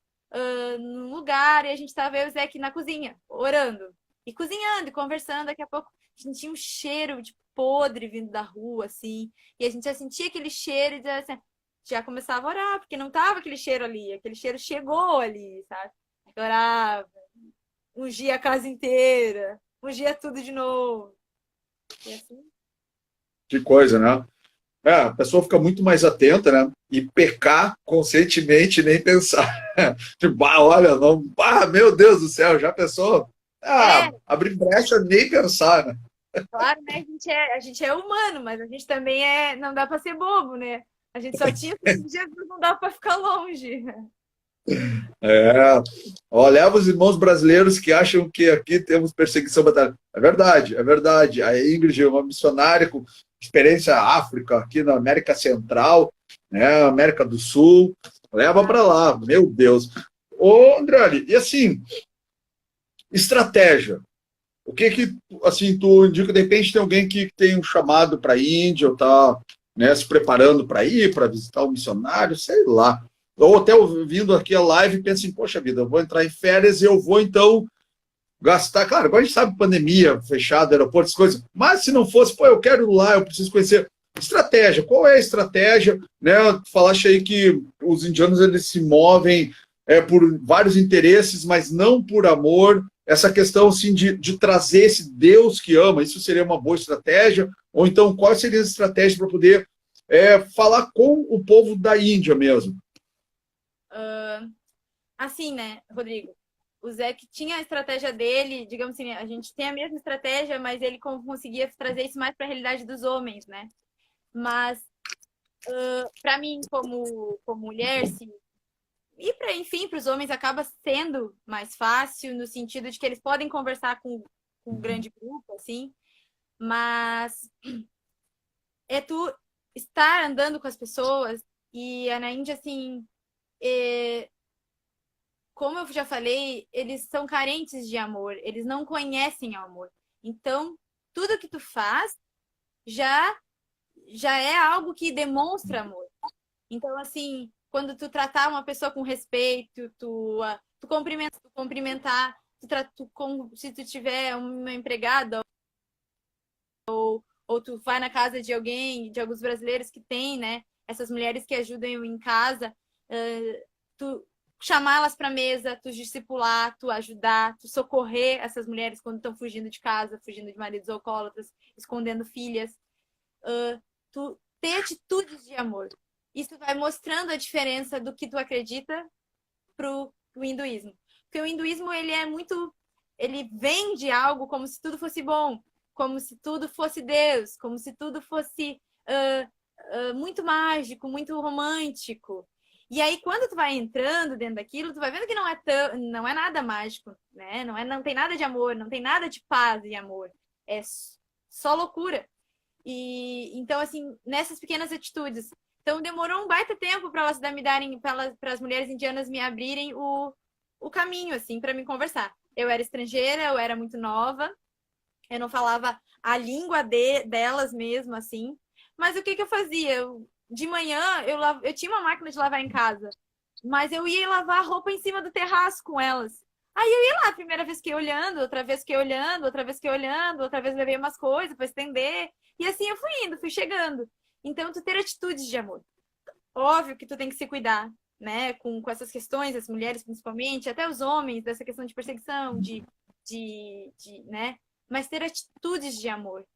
num lugar e a gente tava eu e o Zé aqui na cozinha, orando. E cozinhando e conversando, daqui a pouco a gente tinha um cheiro de podre vindo da rua, assim. E a gente já sentia aquele cheiro e assim, já começava a orar, porque não tava aquele cheiro ali, aquele cheiro chegou ali, sabe? Aí orava, ungia a casa inteira, ungia tudo de novo. E assim. Que coisa, né? É, a pessoa fica muito mais atenta, né? E pecar conscientemente, nem pensar. Tipo, olha, não, meu Deus do céu, já pensou? É, Abrir brecha, nem pensar, né? claro, né? A gente é humano, mas a gente também não dá para ser bobo, né? A gente só tinha Jesus, não dá para ficar longe. É, ó, leva os irmãos brasileiros que acham que aqui temos perseguição batalha. É verdade, é verdade. A Ingrid é uma missionária com experiência África, aqui na América Central, né, América do Sul. Leva para lá, meu Deus. Ô, André, e assim, estratégia. O que assim, tu indica, de repente tem alguém que tem um chamado para a Índia, ou está, né, se preparando para ir, para visitar um missionário, sei lá. Ou até ouvindo aqui a live e pensa assim, poxa vida, eu vou entrar em férias e eu vou então gastar. Claro, agora a gente sabe pandemia, fechado, aeroporto, essas coisas. Mas se não fosse, pô, eu quero ir lá, eu preciso conhecer. Estratégia, qual é a estratégia? Né? Tu falaste aí que os indianos eles se movem por vários interesses, mas não por amor. Essa questão assim, de trazer esse Deus que ama, isso seria uma boa estratégia? Ou então, qual seria a estratégia para poder falar com o povo da Índia mesmo? Assim, né, Rodrigo? O Zé que tinha a estratégia dele, digamos assim, a gente tem a mesma estratégia, mas ele conseguia trazer isso mais para a realidade dos homens, né? Mas, para mim, como mulher, se e para, enfim, para os homens acaba sendo mais fácil no sentido de que eles podem conversar com um grande grupo, assim, mas é tu estar andando com as pessoas e na Índia, assim, como eu já falei, eles são carentes de amor, eles não conhecem o amor. Então, tudo que tu faz já já é algo que demonstra amor. Então, assim, quando tu tratar uma pessoa com respeito, tu cumprimentar, se tu tiver uma empregada ou tu vai na casa de alguém, de alguns brasileiros que tem, né? Essas mulheres que ajudam em casa, tu chamar elas para mesa, tu discipular, tu ajudar, tu socorrer essas mulheres quando estão fugindo de casa, fugindo de maridos alcoólatras, escondendo filhas, tu ter atitudes de amor. Isso vai mostrando a diferença do que tu acredita pro hinduísmo. Porque o hinduísmo, ele vende algo como se tudo fosse bom, como se tudo fosse Deus, como se tudo fosse muito mágico, muito romântico. E aí, quando tu vai entrando dentro daquilo, tu vai vendo que não é nada mágico, né? Não tem nada de amor, não tem nada de paz e amor. É só loucura. E então, assim, nessas pequenas atitudes. Então, demorou um baita tempo para elas me darem, para as mulheres indianas me abrirem o caminho, assim, para me conversar. Eu era estrangeira, eu era muito nova, eu não falava a língua delas mesmo, assim. Mas o que eu fazia? De manhã, eu tinha uma máquina de lavar em casa, mas eu ia lavar a roupa em cima do terraço com elas. Aí eu ia lá, a primeira vez que olhando, outra vez que olhando, outra vez que olhando, outra vez levei umas coisas para estender. E assim eu fui indo, fui chegando. Então, tu ter atitudes de amor. Óbvio que tu tem que se cuidar, né? Com essas questões, as mulheres principalmente, até os homens, dessa questão de perseguição, né? Mas ter atitudes de amor.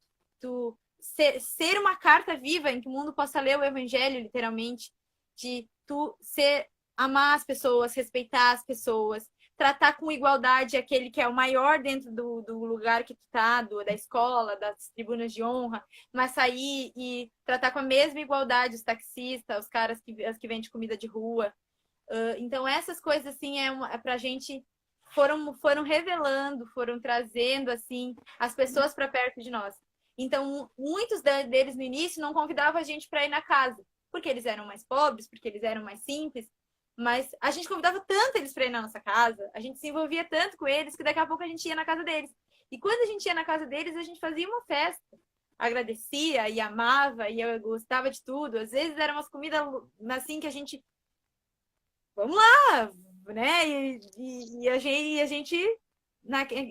Tu ser uma carta viva em que o mundo possa ler o evangelho, literalmente, de tu amar as pessoas, respeitar as pessoas, tratar com igualdade aquele que é o maior dentro do lugar que tu tá, da escola, das tribunas de honra, mas sair e tratar com a mesma igualdade os taxistas, os caras que vendem comida de rua. Então, essas coisas, assim, pra gente foram revelando, foram trazendo, assim, as pessoas para perto de nós. Então, muitos deles no início não convidavam a gente para ir na casa, porque eles eram mais pobres, porque eles eram mais simples, mas a gente convidava tanto eles para ir na nossa casa, a gente se envolvia tanto com eles, que daqui a pouco a gente ia na casa deles. E quando a gente ia na casa deles, a gente fazia uma festa. Agradecia e amava e eu gostava de tudo. Às vezes eram umas comidas assim que a gente... Vamos lá, né? E a gente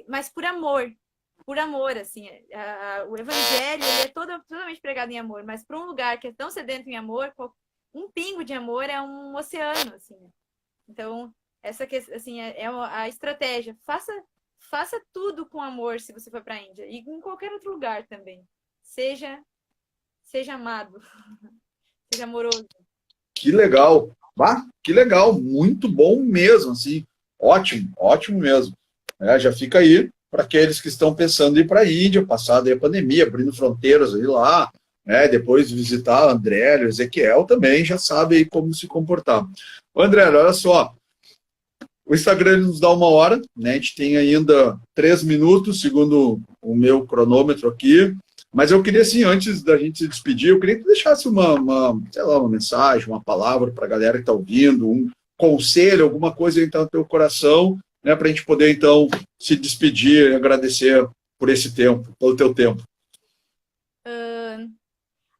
mas por amor, assim. O evangelho ele é totalmente pregado em amor, mas para um lugar que é tão sedento em amor, um pingo de amor é um oceano, assim. Então, essa assim, é a estratégia. Faça tudo com amor se você for para a Índia. E em qualquer outro lugar também. Seja amado. Seja amoroso. Que legal. Ah, que legal. Muito bom mesmo, assim. Ótimo, ótimo mesmo. Já fica aí para aqueles que estão pensando em ir para a Índia, passada a pandemia, abrindo fronteiras aí lá, né? Depois visitar André, Ezequiel também já sabe aí como se comportar. André, olha só, o Instagram nos dá 1 hora, né? A gente tem ainda 3 minutos, segundo o meu cronômetro aqui. Mas eu queria, assim, antes da gente se despedir, eu queria que tu deixasse sei lá, uma mensagem, uma palavra para a galera que está ouvindo, um conselho, alguma coisa que está no teu coração, né? Para a gente poder, então, se despedir e agradecer por esse tempo, pelo teu tempo.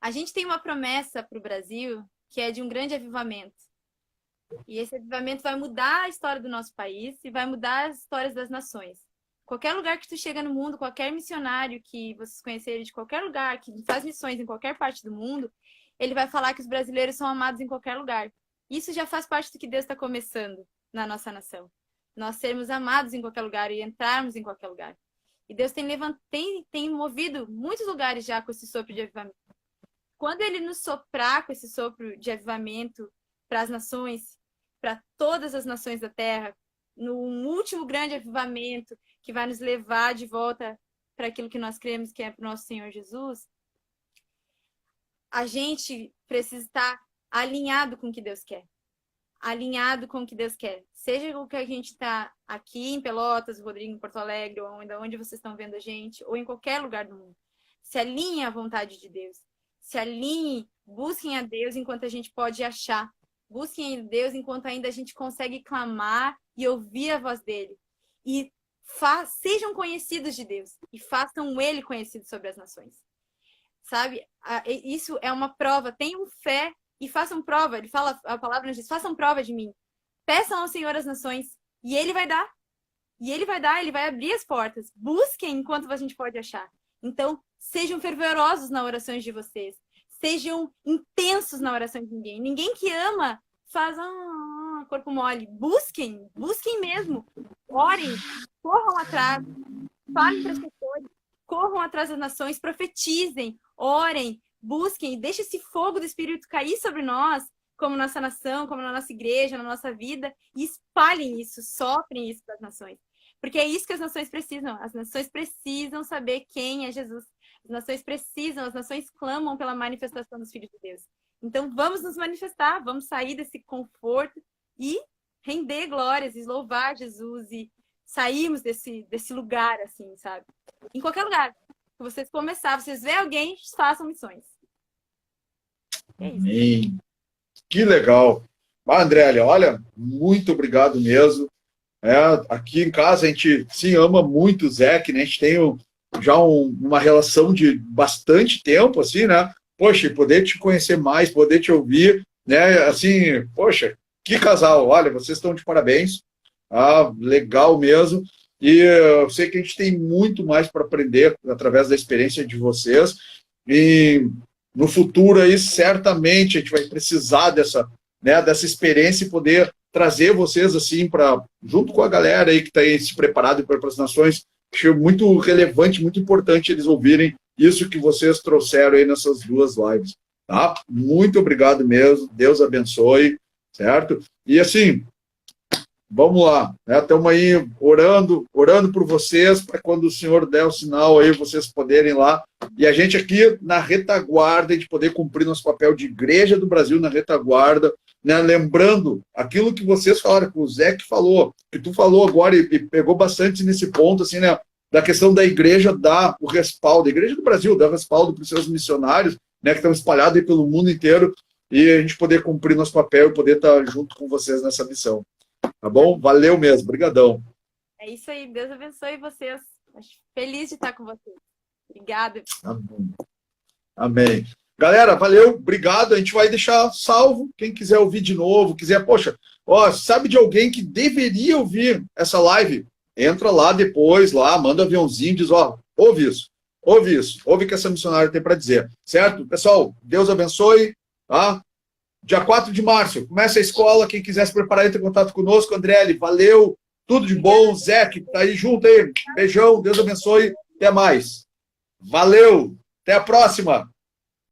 A gente tem uma promessa para o Brasil que é de um grande avivamento. E esse avivamento vai mudar a história do nosso país e vai mudar as histórias das nações. Qualquer lugar que tu chega no mundo, qualquer missionário que vocês conhecerem de qualquer lugar, que faz missões em qualquer parte do mundo, ele vai falar que os brasileiros são amados em qualquer lugar. Isso já faz parte do que Deus está começando na nossa nação. Nós sermos amados em qualquer lugar e entrarmos em qualquer lugar. E Deus tem movido muitos lugares já com esse sopro de avivamento. Quando ele nos soprar com esse sopro de avivamento para as nações, para todas as nações da terra, no último grande avivamento que vai nos levar de volta para aquilo que nós cremos que é para o nosso Senhor Jesus, a gente precisa estar alinhado com o que Deus quer. Alinhado com o que Deus quer. Seja o que a gente está aqui em Pelotas, Rodrigo, em Porto Alegre, ou onde vocês estão vendo a gente, ou em qualquer lugar do mundo. Se alinhe à vontade de Deus. Se alinhe, busquem a Deus enquanto a gente pode achar. Busquem a Deus enquanto ainda a gente consegue clamar e ouvir a voz dele. E sejam conhecidos de Deus. E façam ele conhecido sobre as nações. Sabe? Isso é uma prova. Tenham fé e façam prova. Ele fala, a palavra nos diz, façam prova de mim. Peçam ao Senhor as nações. E ele vai dar. E ele vai dar, ele vai abrir as portas. Busquem enquanto a gente pode achar. Então, sejam fervorosos nas orações de vocês. Sejam intensos na oração de ninguém. Ninguém que ama faz corpo mole. Busquem mesmo. Orem, corram atrás, falem para as pessoas, corram atrás das nações, profetizem, orem, busquem, deixem esse fogo do Espírito cair sobre nós, como nossa nação, como na nossa igreja, na nossa vida, e espalhem isso, soprem isso para as nações. Porque é isso que as nações precisam. As nações precisam saber quem é Jesus. As nações clamam pela manifestação dos filhos de Deus. Então, vamos nos manifestar, vamos sair desse conforto e render glórias, e louvar Jesus e sairmos desse lugar, assim, sabe? Em qualquer lugar que vocês começarem, vocês vê alguém, façam missões. É isso. Amém. Que legal. Andrélia, olha, muito obrigado mesmo. Aqui em casa a gente sim ama muito o Zeke, né? A gente tem uma relação de bastante tempo, assim, né? Poxa, poder te conhecer mais, poder te ouvir, né? Assim, poxa, que casal. Olha, vocês estão de parabéns. Legal mesmo. E eu sei que a gente tem muito mais para aprender através da experiência de vocês. E no futuro aí, certamente, a gente vai precisar dessa experiência e poder trazer vocês assim junto com a galera aí que está aí se preparado para as nações. Acho muito relevante, muito importante eles ouvirem isso que vocês trouxeram aí nessas 2 lives, tá? Muito obrigado mesmo, Deus abençoe, certo? E assim, vamos lá, né? Estamos aí orando por vocês, para quando o Senhor der o sinal aí, vocês poderem ir lá. E a gente aqui na retaguarda, de poder cumprir nosso papel de Igreja do Brasil na retaguarda, né? Lembrando aquilo que vocês falaram, que o Zé que falou, que tu falou agora e pegou bastante nesse ponto, assim, né? Da questão da igreja dar o respaldo, a Igreja do Brasil dar o respaldo para os seus missionários, né? Que estão espalhados aí pelo mundo inteiro, e a gente poder cumprir nosso papel e poder estar junto com vocês nessa missão. Tá bom? Valeu mesmo, brigadão. É isso aí, Deus abençoe vocês. Acho feliz de estar com vocês. Obrigada. Amém. Amém. Galera, valeu, obrigado. A gente vai deixar salvo. Quem quiser ouvir de novo, quiser, poxa, sabe de alguém que deveria ouvir essa live? Entra lá depois, manda um aviãozinho, diz, ouve isso, ouve o que essa missionária tem para dizer, certo? Pessoal, Deus abençoe, tá? Dia 4 de março, começa a escola, quem quiser se preparar, entre em contato conosco. Andrelli, valeu, tudo de bom. Zé, que tá aí junto aí, beijão, Deus abençoe, até mais. Valeu, até a próxima.